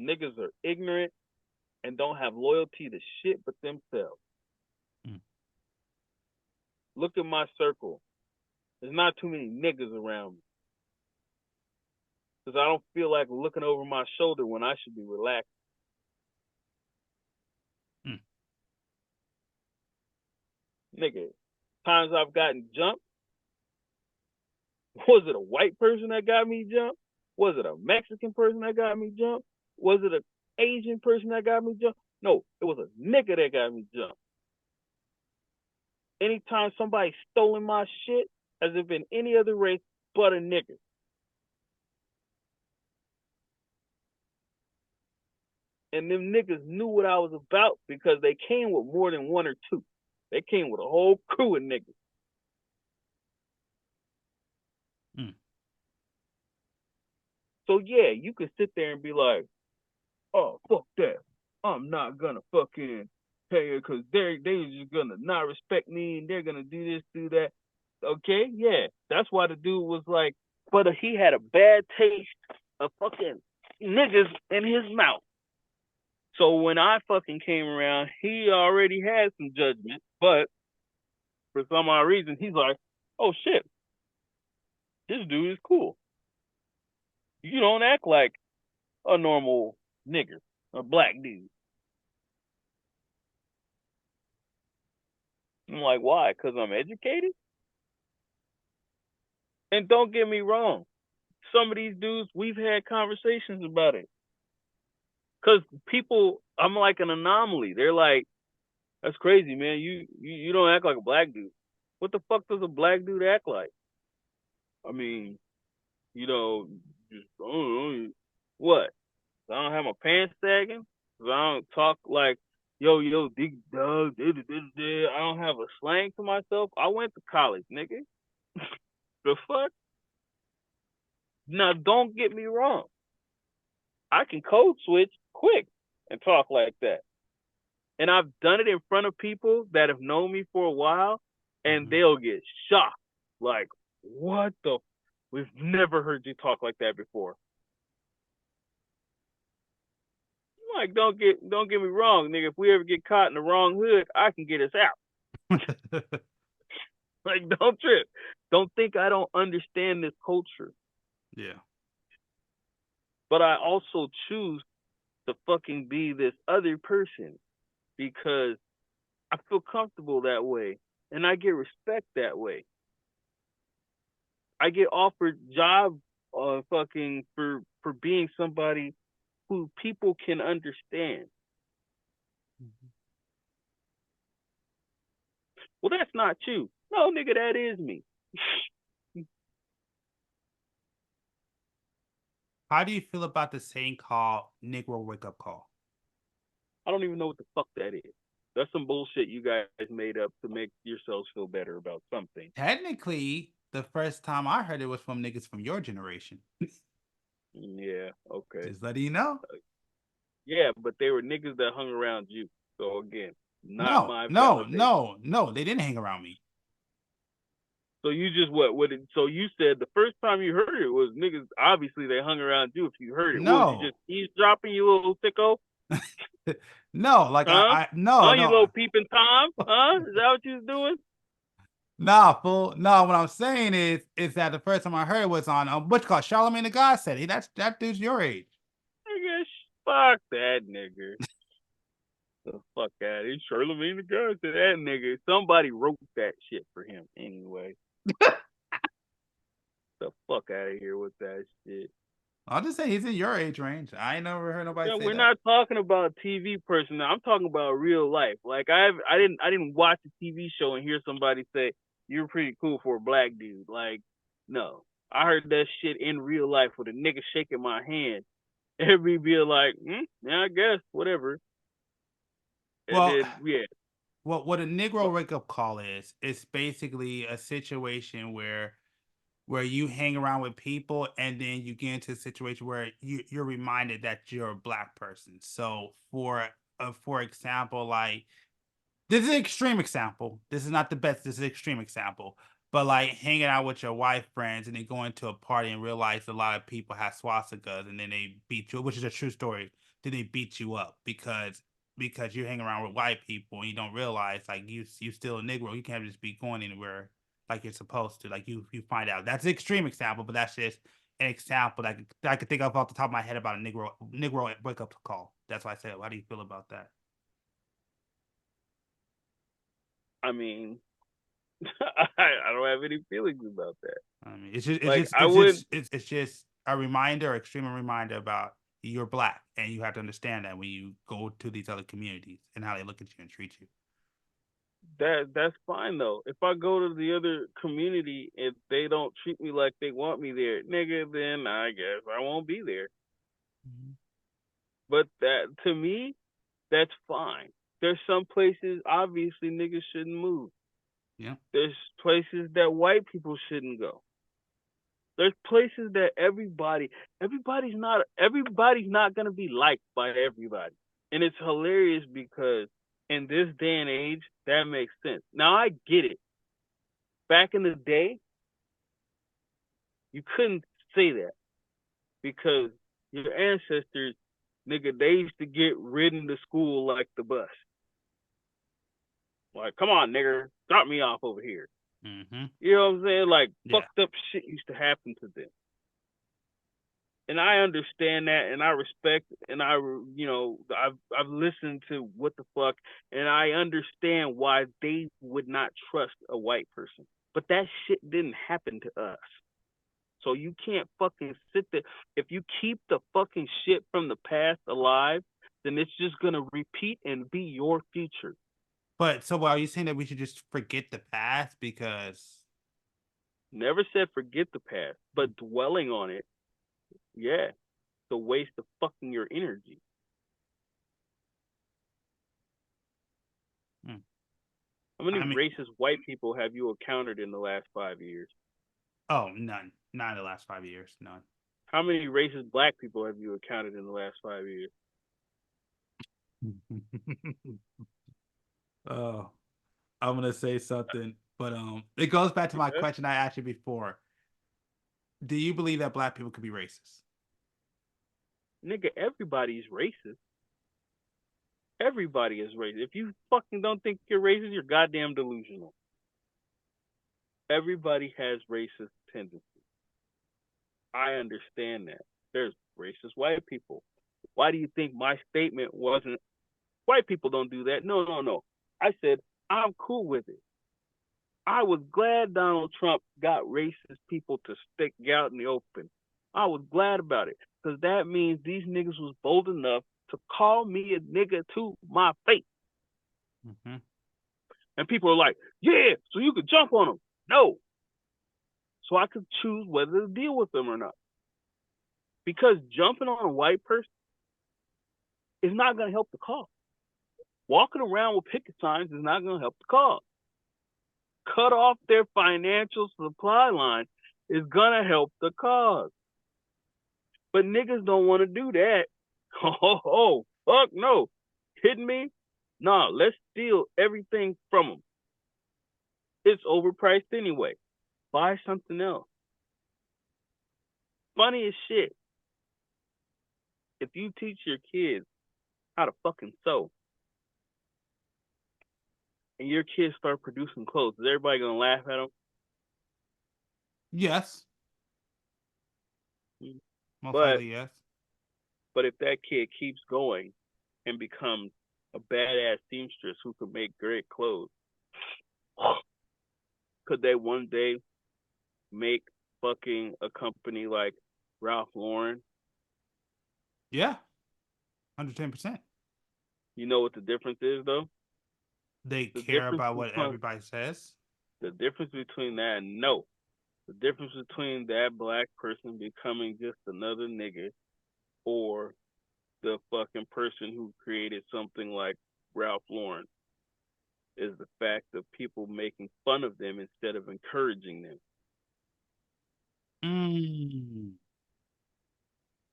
Niggas are ignorant and don't have loyalty to shit but themselves. Look at my circle. There's not too many niggas around me. Because I don't feel like looking over my shoulder when I should be relaxed. Nigga, times I've gotten jumped. Was it a white person that got me jumped? Was it a Mexican person that got me jumped? Was it an Asian person that got me jumped? No, it was a nigga that got me jumped. Anytime somebody stolen my shit, as if in any other race but a nigga. And them niggas knew what I was about because they came with more than one or two. They came with a whole crew of niggas. So yeah, you can sit there and be like, oh, fuck that. I'm not gonna fucking pay it because they're just gonna not respect me and they're gonna do this, do that. Okay, yeah. That's why the dude was like, but he had a bad taste of fucking niggas in his mouth. So when I fucking came around, he already had some judgment, but for some odd reason, he's like, oh shit, this dude is cool. You don't act like a normal nigger, a black dude. I'm like, why? Because I'm educated? And don't get me wrong. Some of these dudes, we've had conversations about it. Because people, I'm like an anomaly. They're like, that's crazy, man. You don't act like a black dude. What the fuck does a black dude act like? I mean, you know, just, I don't know. What? I don't have my pants sagging? I don't talk like, yo, big dog, I don't have a slang to myself. I went to college, nigga. The fuck? Now, don't get me wrong. I can code switch quick and talk like that. And I've done it in front of people that have known me for a while, and they'll get shocked. Like, what the? We've never heard you talk like that before. Like, don't get me wrong, nigga. If we ever get caught in the wrong hood, I can get us out. Like, don't trip. Don't think I don't understand this culture. Yeah. But I also choose to fucking be this other person because I feel comfortable that way and I get respect that way. I get offered job fucking for being somebody who people can understand. Well, that's not you. No, nigga, that is me. How do you feel about the saying called Negro Wake Up Call? I don't even know what the fuck that is. That's some bullshit you guys made up to make yourselves feel better about something. Technically, the first time I heard it was from niggas from your generation. Yeah, okay. Just letting you know. Yeah, but they were niggas that hung around you. So again, No, they didn't hang around me. So you just so you said the first time you heard it was niggas, obviously they hung around you if you heard it. No. What, you just eavesdropping, you little sicko? No, like huh? no. You little peeping Tom? Huh? Is that what you was doing? Nah, fool. No, what I'm saying is that the first time I heard it was on what you call Charlamagne the God said. That dude's your age. Nigga, fuck that nigga. The fuck out of here. Charlamagne the God said that nigga. Somebody wrote that shit for him anyway. The fuck out of here with that shit. I'll just say he's in your age range. I ain't never heard nobody say we're that. Not talking about TV person now. I'm talking about real life. Like I didn't watch a TV show and hear somebody say you're pretty cool for a black dude. Like, no. I heard that shit in real life with a nigga shaking my hand. Everybody be like, yeah, I guess, whatever. And well, then, yeah. what a Negro wake up call is, it's basically a situation where you hang around with people and then you get into a situation where you're reminded that you're a black person. So for example, like this is an extreme example. This is not the best. This is an extreme example. But like hanging out with your white friends and then going to a party and realize a lot of people have swastikas and then they beat you, which is a true story. Then they beat you up because you hang around with white people and you don't realize like you still a Negro. You can't just be going anywhere like you're supposed to. Like you find out. That's an extreme example, but that's just an example that I could think of off the top of my head about a Negro wake up call. That's why I said, how do you feel about that? I mean, I don't have any feelings about that. I mean, it's just Like I would. it's just a reminder, extreme reminder about you're black, and you have to understand that when you go to these other communities and how they look at you and treat you. That's fine though. If I go to the other community, if they don't treat me like they want me there, nigga, then I guess I won't be there. Mm-hmm. But that to me, that's fine. There's some places obviously niggas shouldn't move. Yeah. There's places that white people shouldn't go. There's places that everybody's not gonna be liked by everybody. And it's hilarious because in this day and age, that makes sense. Now I get it. Back in the day, you couldn't say that because your ancestors, nigga, they used to get ridden to school like the bus. Like, come on, nigga, drop me off over here. Mm-hmm. You know what I'm saying? Like, Yeah. fucked up shit used to happen to them. And I understand that, and I respect, and I've listened to what the fuck, and I understand why they would not trust a white person. But that shit didn't happen to us. So you can't fucking sit there. If you keep the fucking shit from the past alive, then it's just gonna repeat and be your future. But so are you saying that we should just forget the past because Never said forget the past, but dwelling on it, yeah, it's a waste of fucking your energy. How many racist white people have you encountered in the last 5 years? Oh, none. Not in the last 5 years. None. How many racist black people have you encountered in the last 5 years? Oh, I'm gonna say something, but it goes back to my question I asked you before. Do you believe that black people could be racist? Nigga, everybody's racist. Everybody is racist. If you fucking don't think you're racist, you're goddamn delusional. Everybody has racist tendencies. I understand that. There's racist white people. Why do you think my statement wasn't, white people don't do that? No. I said, I'm cool with it. I was glad Donald Trump got racist people to stick out in the open. I was glad about it because that means these niggas was bold enough to call me a nigga to my face. Mm-hmm. And people are like, yeah, so you could jump on them. No. So I could choose whether to deal with them or not. Because jumping on a white person is not going to help the cause. Walking around with picket signs is not going to help the cause. Cut off their financial supply line is going to help the cause. But niggas don't want to do that. Oh, fuck no. Kidding me? Nah, let's steal everything from them. It's overpriced anyway. Buy something else. Funny as shit. If you teach your kids how to fucking sew, and your kids start producing clothes, is everybody gonna laugh at them? Yes. Most likely, yes. But if that kid keeps going and becomes a badass seamstress who can make great clothes, could they one day make fucking a company like Ralph Lauren? Yeah. 110%. You know what the difference is, though? They care about what everybody says. The difference between that and no. The difference between that black person becoming just another nigga or the fucking person who created something like Ralph Lauren is the fact of people making fun of them instead of encouraging them.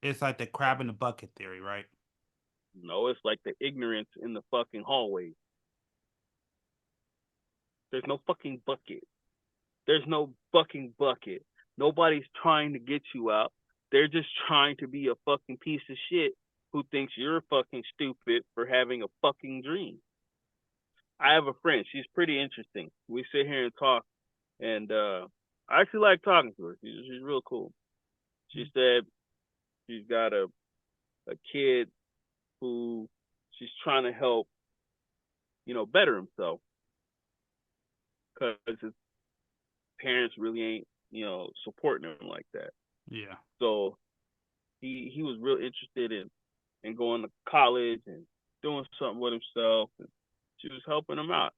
It's like the crab in the bucket theory, right? No, it's like the ignorance in the fucking hallway. There's no fucking bucket. There's no fucking bucket. Nobody's trying to get you out. They're just trying to be a fucking piece of shit who thinks you're fucking stupid for having a fucking dream. I have a friend. She's pretty interesting. We sit here and talk, and I actually like talking to her. She's real cool. She said she's got a kid who she's trying to help, better himself because his parents really ain't, supporting him like that. Yeah. So he was real interested in going to college and doing something with himself. And she was helping him out,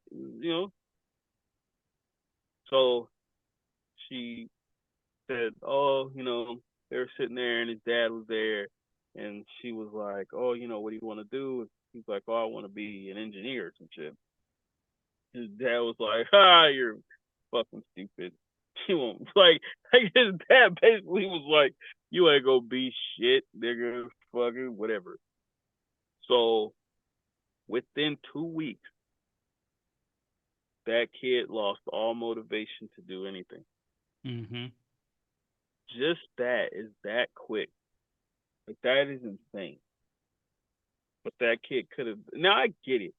So she said, oh, they were sitting there and his dad was there. And she was like, oh, what do you want to do? And he's like, oh, I want to be an engineer or some shit. His dad was like, you're fucking stupid. He won't. Like his dad basically was like, you ain't gonna be shit, nigga, fucking whatever. So within 2 weeks, that kid lost all motivation to do anything. Mm-hmm. Just that is that quick. Like, that is insane. But that kid could have. Now I get it.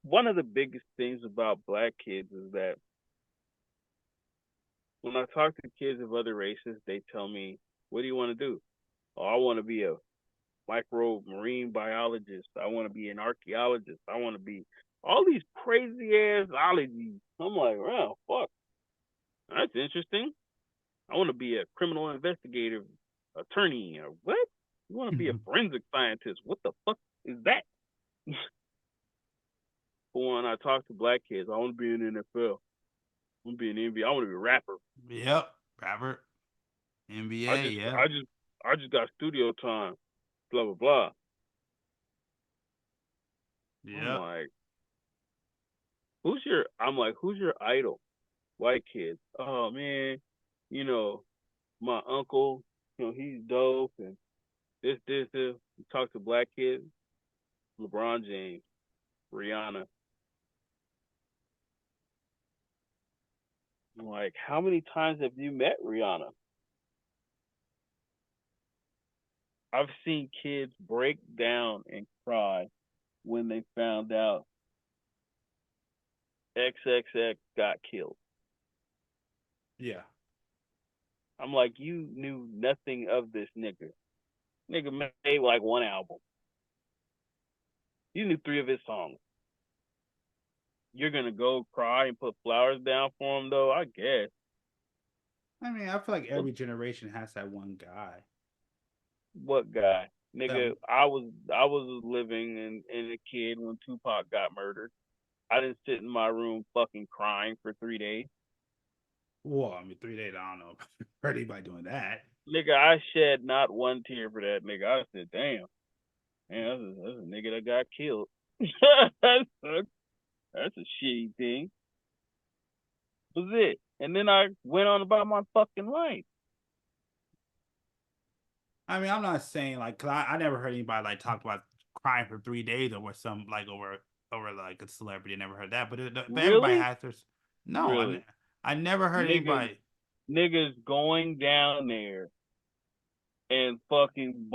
One of the biggest things about black kids is that when I talk to kids of other races, they tell me, what do you want to do? Oh, I want to be a micro marine biologist. I want to be an archaeologist. I want to be all these crazy ass ologies. I'm like, wow, fuck. That's interesting. I want to be a criminal investigative attorney. What? You want to be a forensic scientist? What the fuck is that? But when I talk to black kids, I want to be in the NFL. I want to be in the NBA. I want to be a rapper. Yep, rapper. NBA, I just got studio time. Blah blah blah. Yeah. I'm like, who's your idol? White kids. Oh man, my uncle, he's dope and this. You talk to black kids, LeBron James, Rihanna. I'm like, how many times have you met Rihanna? I've seen kids break down and cry when they found out XXX got killed. Yeah. I'm like, you knew nothing of this nigga. Nigga made like one album. You knew 3 of his songs. You're gonna go cry and put flowers down for him, though? I guess. I mean, I feel like every generation has that one guy. What guy? Nigga, I was living in a kid when Tupac got murdered. I didn't sit in my room fucking crying for 3 days. Well, I mean, 3 days, I don't know for anybody doing that. Nigga, I shed not one tear for that nigga. I said, damn. Man, that's a nigga that got killed. That's a shitty thing. Was it. And then I went on about my fucking life. I mean, I'm not saying like, cause I never heard anybody like talk about crying for 3 days over some like over like a celebrity. I never heard that, but Really? everybody has their. No, Really? I never heard anybody. Niggas going down there and fucking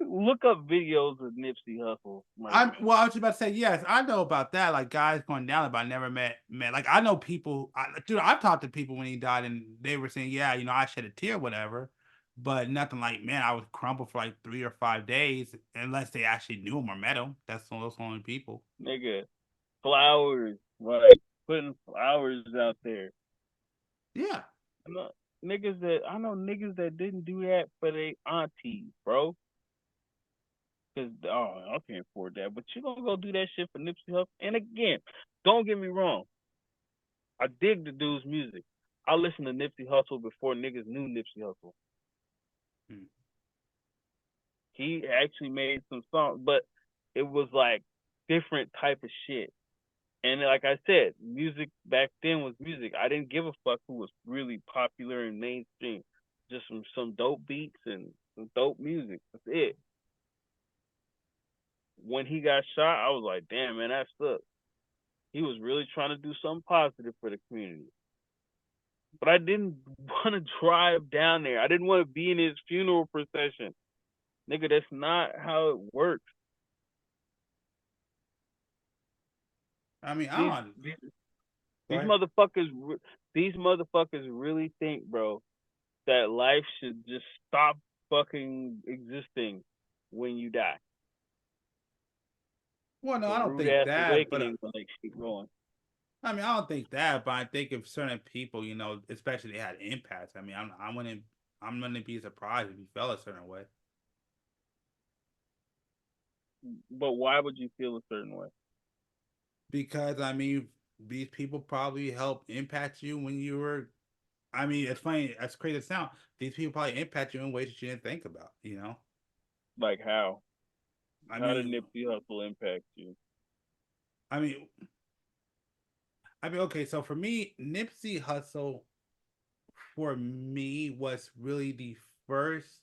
look up videos of Nipsey Hussle. I was just about to say, yes, I know about that. Like guys going down, but I never met. Like I know people. Dude, I've talked to people when he died, and they were saying, yeah, I shed a tear, whatever. But nothing like, man, I would crumble for like 3 or 5 days, unless they actually knew him or met him. That's those only people. Nigga, flowers, right? Putting flowers out there. Yeah. I know niggas that didn't do that for their aunties, bro. Cause I can't afford that. But you gonna go do that shit for Nipsey Hussle? And again, don't get me wrong. I dig the dude's music. I listened to Nipsey Hussle before niggas knew Nipsey Hussle. He actually made some songs, but it was like different type of shit. And like I said, music back then was music. I didn't give a fuck who was really popular and mainstream. Just some dope beats and some dope music. That's it. When he got shot, I was like, damn, man, that sucks. He was really trying to do something positive for the community. But I didn't want to drive down there. I didn't want to be in his funeral procession. Nigga, that's not how it works. I mean, these motherfuckers really think, bro, that life should just stop fucking existing when you die. Well, no, I don't think that, but like keep going. I mean, I don't think that, but I think if certain people, you know, especially they had impacts. I mean, I'm gonna be surprised if you felt a certain way. But why would you feel a certain way? Because I mean, these people probably helped impact you when you were. I mean, it's funny, as crazy as it sounds, these people probably impact you in ways that you didn't think about. You know, like how? How did Nipsey Hussle impact you? I mean, okay. So for me, Nipsey Hussle, for me, was really the first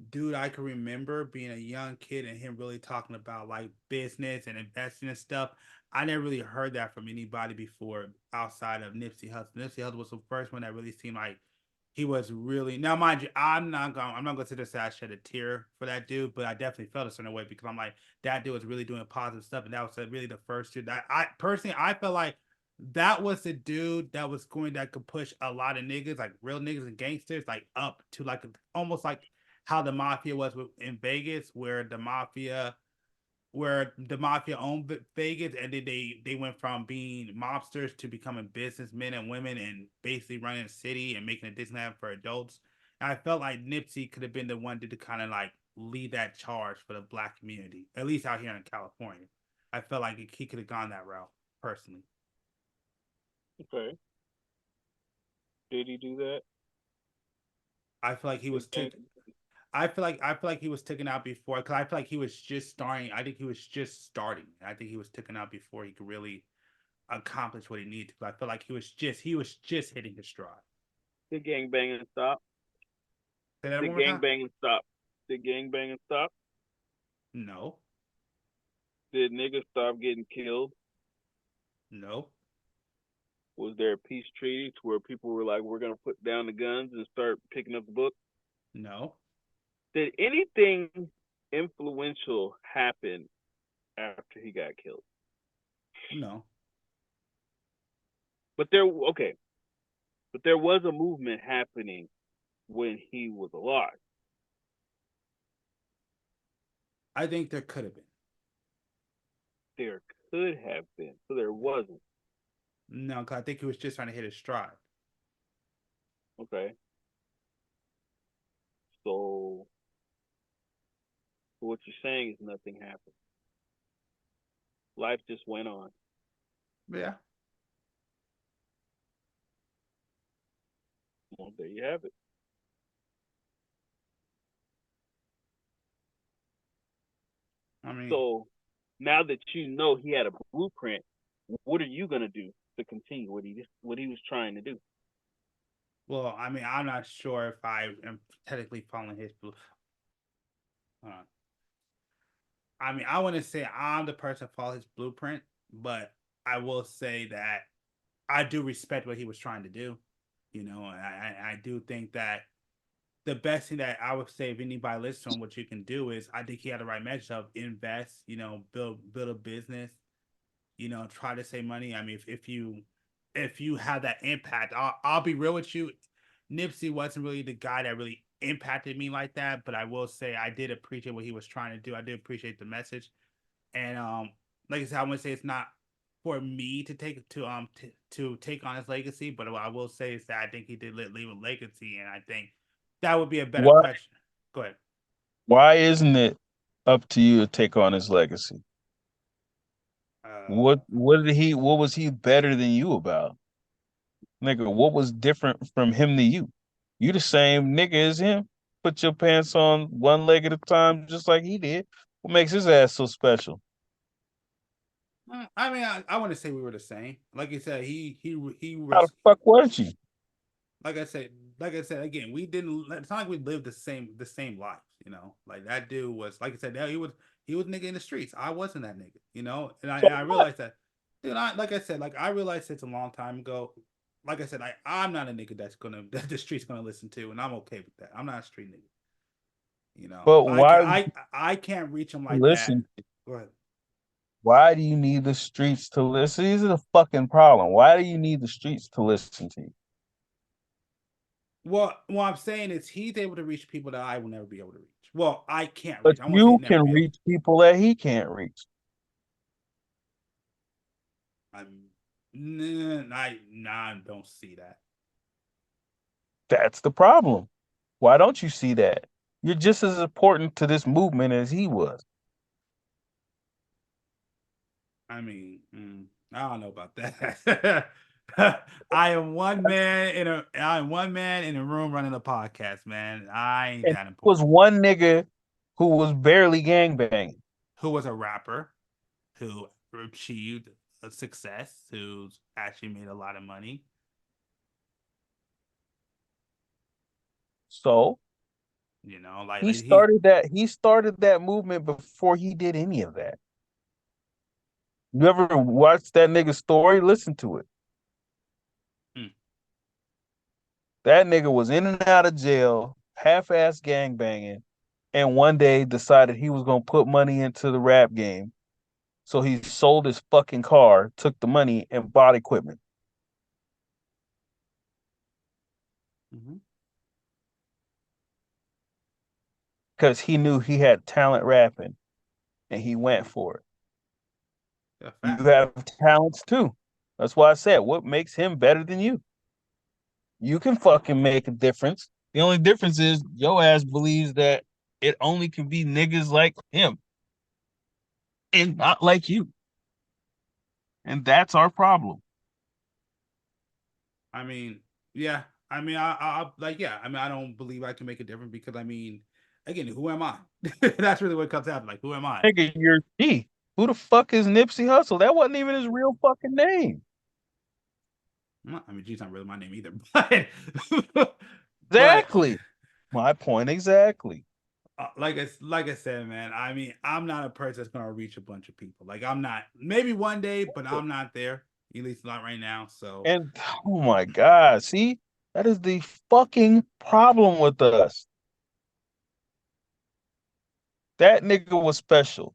dude I can remember being a young kid and him really talking about like business and investing and stuff. I never really heard that from anybody before outside of Nipsey Hussle. Nipsey Hussle was the first one that really seemed like he was really, now mind you, I'm not gonna sit there and say I shed a tear for that dude, but I definitely felt a certain way because I'm like, that dude was really doing positive stuff, and that was really the first dude that I personally I felt like that was the dude that could push a lot of niggas, like real niggas and gangsters, like up to like almost like how the mafia was in Vegas, where the mafia owned Vegas, and then they went from being mobsters to becoming businessmen and women, and basically running the city and making a Disneyland for adults. And I felt like Nipsey could have been the one to kind of like lead that charge for the Black community, at least out here in California. I felt like he could have gone that route personally. Okay. Did he do that? I feel like he was taken. I feel like he was taken out before, because I feel like he was just starting. I think he was just starting. I think he was taken out before he could really accomplish what he needed to. I feel like he was just hitting his stride. Did gangbanging stop? Say that Did one more time? gangbanging stop? Did gangbanging stop? No. Did niggas stop getting killed? No. Was there a peace treaty to where people were like, we're gonna put down the guns and start picking up the book? No. Did anything influential happen after he got killed? No. But there was a movement happening when he was alive. I think there could have been. There could have been, so there wasn't. No, because I think he was just trying to hit his stride. Okay. So what you're saying is nothing happened. Life just went on. Yeah. Well, there you have it. I mean, so now that you know he had a blueprint, what are you gonna do to continue what he was trying to do? well, I mean, I'm not sure if I am technically following his blue. I mean, I wouldn't say I'm the person to follow his blueprint, but I will say that I do respect what he was trying to do. You know, I do think that the best thing that I would say if anybody listens to him, what you can do is, I think he had the right message of invest, you know, build a business, you know, try to save money. I mean, if you have that impact, I'll be real with you. Nipsey wasn't really the guy that really impacted me like that, but I will say I did appreciate what he was trying to do. I did appreciate the message, and like I said, I wouldn't say it's not for me to take on his legacy, but what I will say is that I think he did leave a legacy, and I think that would be a better question. Go ahead. Why isn't it up to you to take on his legacy? What was he better than you about? Nigga, what was different from him to you? You the same nigga as him. Put your pants on one leg at a time, just like he did. What makes his ass so special? I mean, I want to say we were the same. Like you said, he How was. the fuck was you? Like I said again, we didn't. It's not like we lived the same life. Like that dude was. Like I said, he was nigga in the streets. I wasn't that nigga. And So I realized that. Dude, like I said, like I realized it's a long time ago. Like I said, I'm not a nigga that the streets gonna listen to, and I'm okay with that. I'm not a street nigga. but I why I can't reach them like that. listen? Go ahead. Why do you need the streets to listen? This is a fucking problem. Why do you need the streets to listen to you? Well, what I'm saying is he's able to reach people that I will never be able to reach. Well, I can't But reach. I won't say you never can be able. reach people that he can't reach. I don't see that. That's the problem. Why don't you see that? You're just as important to this movement as he was. I mean, I don't know about that. I am one man in a room running a podcast, man. I ain't And that was important. one nigga who was barely gangbanging. Who was a rapper, who achieved a success, who's actually made a lot of money. So Like he he. started that movement before he did any of that. You ever watch that nigga's story? Listen to it. Hmm. That nigga was in and out of jail, half-ass gangbanging, and one day decided he was gonna put money into the rap game. So he sold his fucking car, took the money, and bought equipment. Mm-hmm. Because he knew he had talent rapping and he went for it. Yeah, You fact. have talents too. That's why I said, what makes him better than you? You can fucking make a difference. The only difference is your ass believes that it only can be niggas like him and not like you. And that's our problem. I mean, yeah. I mean, I like, yeah. I mean, I don't believe I can make a difference because I mean, again, who am I? That's really what it comes down to. Like, who am I? Nigga, you're G. Who the fuck is Nipsey Hussle? That wasn't even his real fucking name. I mean, G's not really my name either, but but Exactly. My point exactly. like I said, man. I mean, I'm not a person that's gonna reach a bunch of people. Like, I'm not. Maybe one day, but I'm not there. At least not right now. So, And oh my God, see, that is the fucking problem with us. That nigga was special.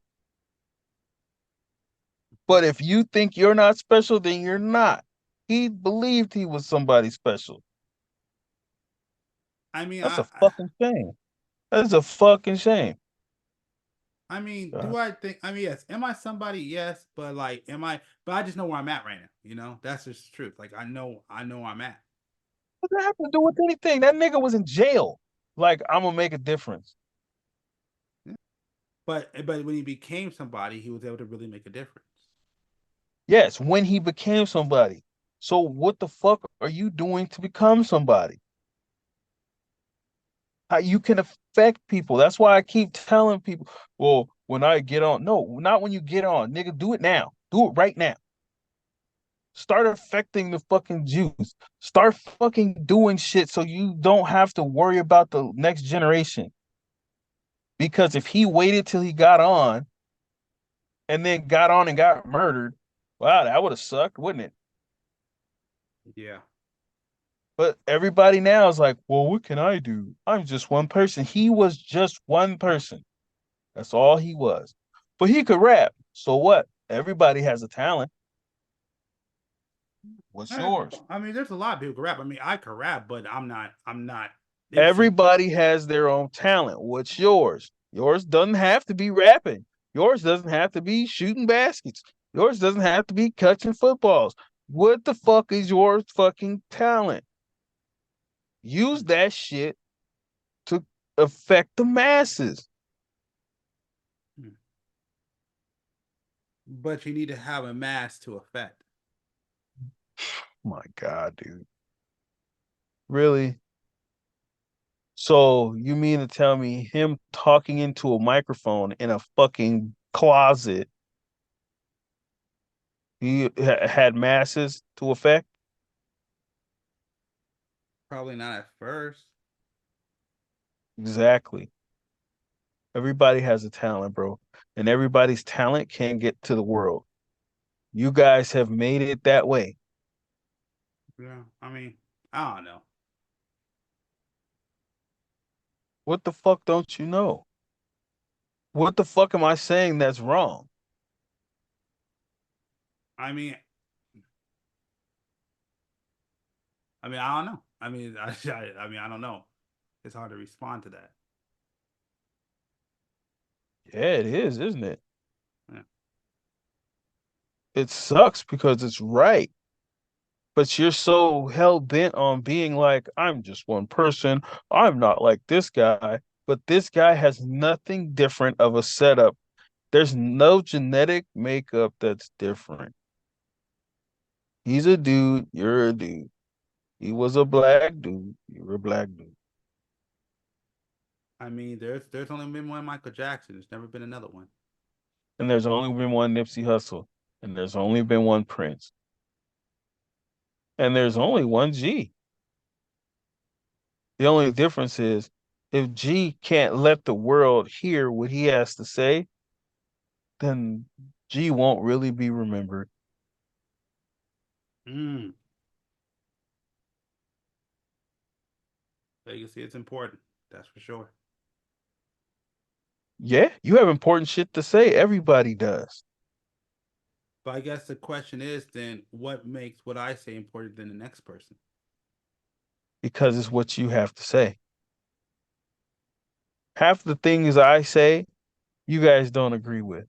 But if you think you're not special, then you're not. He believed he was somebody special. I mean, That's a fucking shame. That's a fucking shame. I mean, God. do I think? I mean, yes. Am I somebody? Yes, but like, am I? But I just know where I'm at right now. That's just the truth. Like, I know where I'm at. What does that have to do with anything? That nigga was in jail. Like, I'm gonna make a difference. Yeah. But when he became somebody, he was able to really make a difference. Yes, when he became somebody. So what the fuck are you doing to become somebody? How you can affect people. That's why I keep telling people, well, when I get on, no, not when you get on, nigga, do it now. Do it right now. Start affecting the fucking Jews. Start fucking doing shit so you don't have to worry about the next generation. Because if he waited till he got on and then got on and got murdered, wow, that would have sucked, wouldn't it? Yeah. But everybody now is like, well, what can I do? I'm just one person. He was just one person. That's all he was. But he could rap. So what? Everybody has a talent. What's yours? I mean, there's a lot of people who can rap. I mean, I can rap, but I'm not. Nipsey. Everybody has their own talent. What's yours? Yours doesn't have to be rapping. Yours doesn't have to be shooting baskets. Yours doesn't have to be catching footballs. What the fuck is your fucking talent? Use that shit to affect the masses. But you need to have a mass to affect. My God, dude. Really? So you mean to tell me him talking into a microphone in a fucking closet He had masses to affect? Probably not at first. Exactly. Everybody has a talent, bro. And everybody's talent can get to the world. You guys have made it that way. Yeah, I mean, I don't know. What the fuck don't you know? What the fuck am I saying that's wrong? I mean, I don't know. I don't know. It's hard to respond to that. Yeah, it is, isn't it? Yeah. It sucks because it's right. But you're so hell bent on being like, I'm just one person. I'm not like this guy. But this guy has nothing different of a setup. There's no genetic makeup that's different. He's a dude, you're a dude. He was a black dude, you were a black dude. I mean, there's only been one Michael Jackson. There's never been another one. And there's only been one Nipsey Hussle. And there's only been one Prince. And there's only one G. The only difference is if G can't let the world hear what he has to say, then G won't really be remembered. Mm. Legacy is important. That's for sure. Yeah, you have important shit to say. Everybody does. But I guess the question is then, what makes what I say important than the next person? Because it's what you have to say. Half the things I say, you guys don't agree with.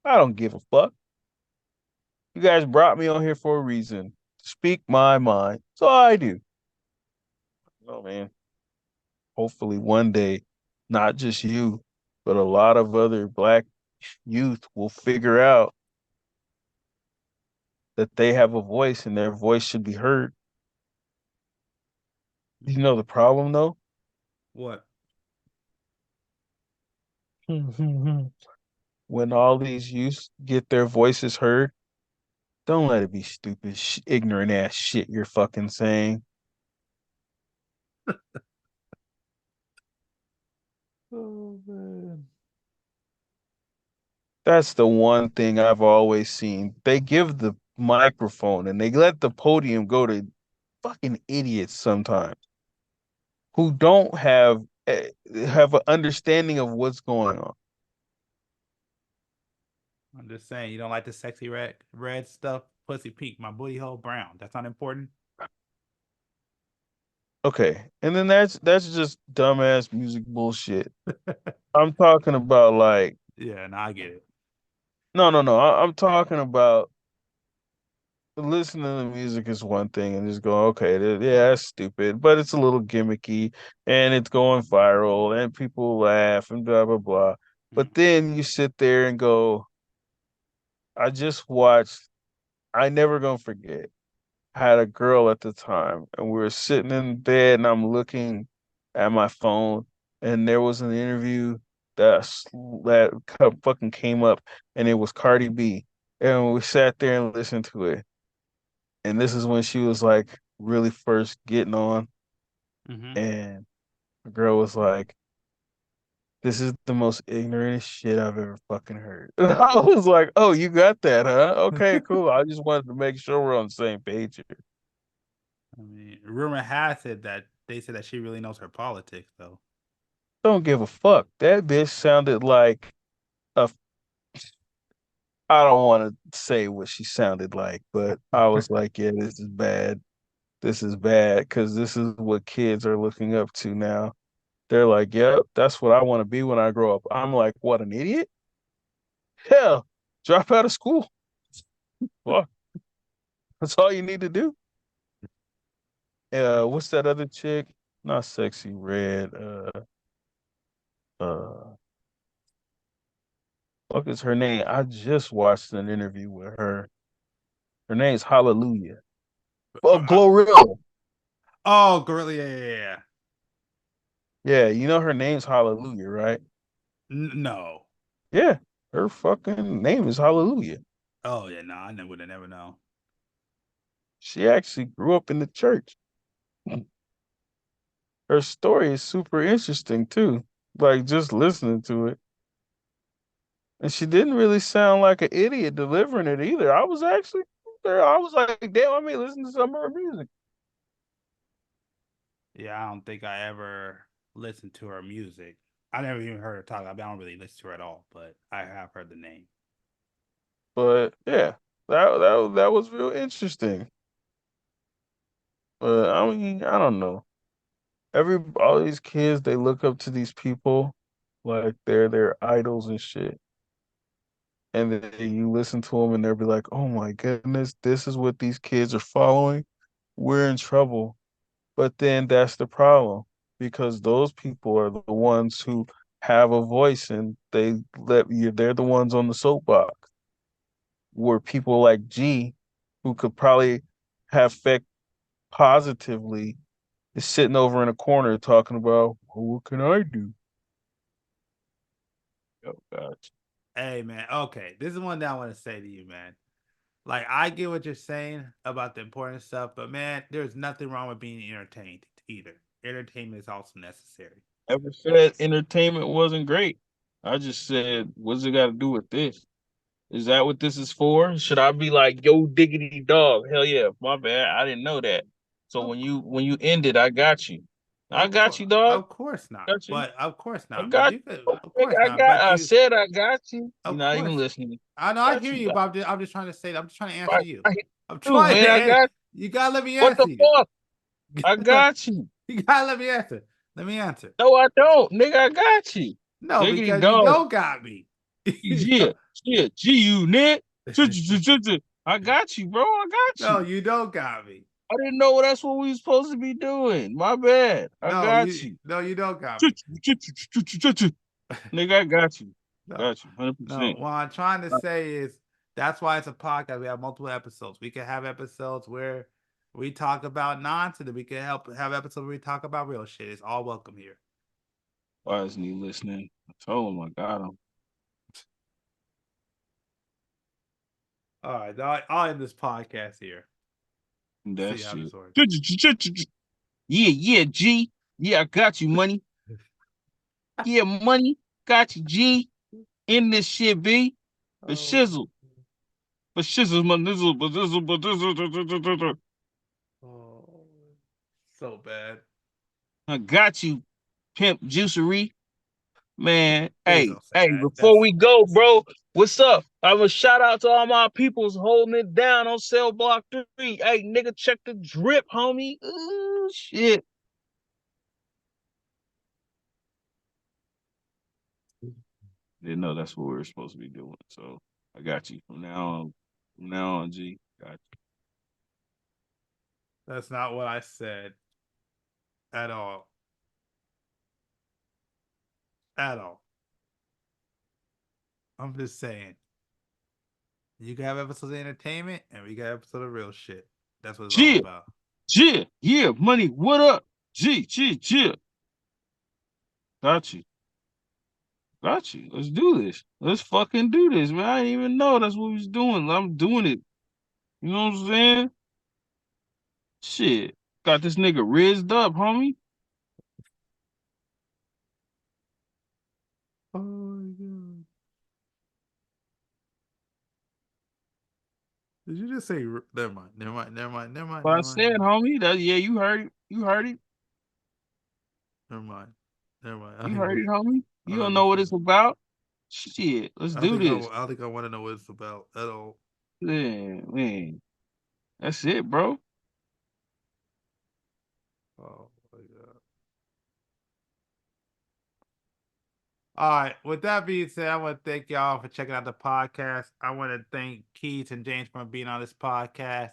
I don't give a fuck. You guys brought me on here for a reason. Speak my mind. So I do. Oh man. Hopefully one day, not just you, but a lot of other black youth will figure out that they have a voice and their voice should be heard. You know the problem though? What? When all these youths get their voices heard, don't let it be stupid, ignorant ass shit you're fucking saying. Oh man. That's the one thing I've always seen. They give the microphone and they let the podium go to fucking idiots sometimes who don't have an understanding of what's going on. I'm just saying, you don't like the sexy red stuff, pussy pink, my booty hole brown. That's not important. Okay, and then that's just dumbass music bullshit. I'm talking about like Yeah, no, I get it. no. I'm talking about listening to music is one thing and just go, okay, yeah, that's stupid, but it's a little gimmicky and it's going viral and people laugh and blah blah blah. But then you sit there and go, I just watched. I never gonna forget. I had a girl at the time, and we were sitting in bed, and I'm looking at my phone, and there was an interview that fucking came up, and it was Cardi B, and we sat there and listened to it. And this is when she was like really first getting on, Mm-hmm. and the girl was like, "This is the most ignorant shit I've ever fucking heard." And I was like, "Oh, you got that, huh? Okay, cool. I just wanted to make sure we're on the same page here." I mean, rumor has it that they said that she really knows her politics, though. Don't give a fuck. That bitch sounded like a. I don't want to say what she sounded like, but I was like, yeah, this is bad. This is bad because this is what kids are looking up to now. They're like, yep, that's what I want to be when I grow up. I'm like, what, an idiot? Hell, drop out of school. Fuck. That's all you need to do. What's that other chick? Not sexy red. Uh, what is her name? I just watched an interview with her. Her name's Hallelujah. Oh, Glorilla. Oh, Gorilla, yeah. Yeah, you know her name's Hallelujah, right? No. Yeah, her fucking name is Hallelujah. Oh yeah, no, I would have never known. She actually grew up in the church. Her story is super interesting too. Like just listening to it. And she didn't really sound like an idiot delivering it either. I was actually there. I was like, damn, I may listen to some of her music. Yeah, I don't think I ever listened to her music. I never even heard her talk. I don't really listen to her at all, but I have heard the name. But yeah, that was real interesting. But I mean, I don't know. All these kids, they look up to these people like they're their idols and shit. And then you listen to them and they'll be like, "Oh my goodness, this is what these kids are following. We're in trouble." But then that's the problem because those people are the ones who have a voice and they're the ones on the soapbox. Where people like G, who could probably have affect positively, is sitting over in a corner talking about, well, what can I do? Oh God. Hey man, okay. This is one that I want to say to you, man. Like I get what you're saying about the important stuff, but man, there's nothing wrong with being entertained either. Entertainment is also necessary. Ever said entertainment wasn't great. I just said, what's it got to do with this? Is that what this is for? Should I be like, yo, diggity dog? Hell yeah, my bad. I didn't know that. So when you ended, I got you. I got you, dog. Of course not. Got you. But of course I not. But got you could, you. of course I not. But I you, said I got you. You're of not course. even listening. I know. I Got hear you, you, dog. but I'm just trying to say. I'm just trying to answer Right. you. I hear I'm you, trying. man. I got You gotta let me what the answer you. fuck? I got you. You gotta let me answer. Let me answer. No, I don't, nigga. I got you. No, Diggity because you dog. don't got me. Yeah, yeah. G unit. I got you, bro. I got No, you. you don't got me. I didn't know that's what we was supposed to be doing. My bad. I No, got you. you don't got me. Nigga, I got you. No, Got you. 100%. no. What I'm trying to say is that's why it's a podcast. We have multiple episodes. We can have episodes where we talk about nonsense. We can have episodes where we talk about real shit. It's all welcome here. Why isn't he listening? I told him I got him. All right, I'll end this podcast here. That See how this shit. works. Yeah, G. Yeah, I got you, money. Yeah, money. Got you, G. In this shit, B. The shizzle. The shizzle, my nizzle, but nizzle. Oh, so bad. I got you, pimp juicery. Man, Please hey, don't say that. before we go, bro, what's up? I have a shout out to all my peoples holding it down on Cell Block 3. Hey, nigga, check the drip, homie. Ooh, shit. Didn't know that's what we were supposed to be doing. So I got you from now on, G. Got you. That's not what I said at all. At all. I'm just saying. You can have episodes of entertainment and we got episodes of real shit. That's what it's all about. Yeah, money, what up? G. Got you. Let's do this. Let's fucking do this, man. I didn't even know that's what we was doing. I'm doing it. You know what I'm saying? Shit. Got this nigga rizzed up, homie. Oh my god. Did you just say never mind? What I said, homie. Yeah, you heard it. Never mind. You heard it, homie. You don't know what it's about. Shit, let's do this. I don't think I want to know what it's about at all. Yeah, man. That's it, bro. Oh my god. All right. With that being said, I want to thank y'all for checking out the podcast. I want to thank Keith and James for being on this podcast.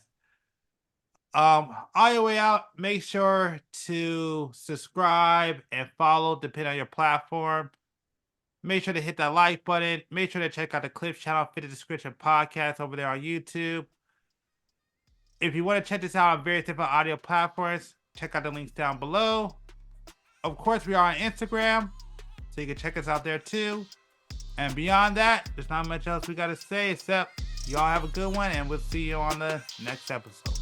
On your way out, make sure to subscribe and follow, depending on your platform. Make sure to hit that like button. Make sure to check out the Clips channel, Fit the Description podcast over there on YouTube. If you want to check this out on various different audio platforms, check out the links down below. Of course, we are on Instagram, so you can check us out there too. And beyond that, there's not much else we got to say except Y'all have a good one, and we'll see you on the next episode.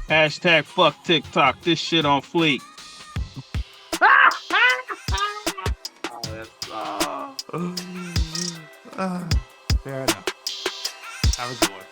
Hashtag fuck TikTok. This shit on fleek. Fair enough. Have a good one.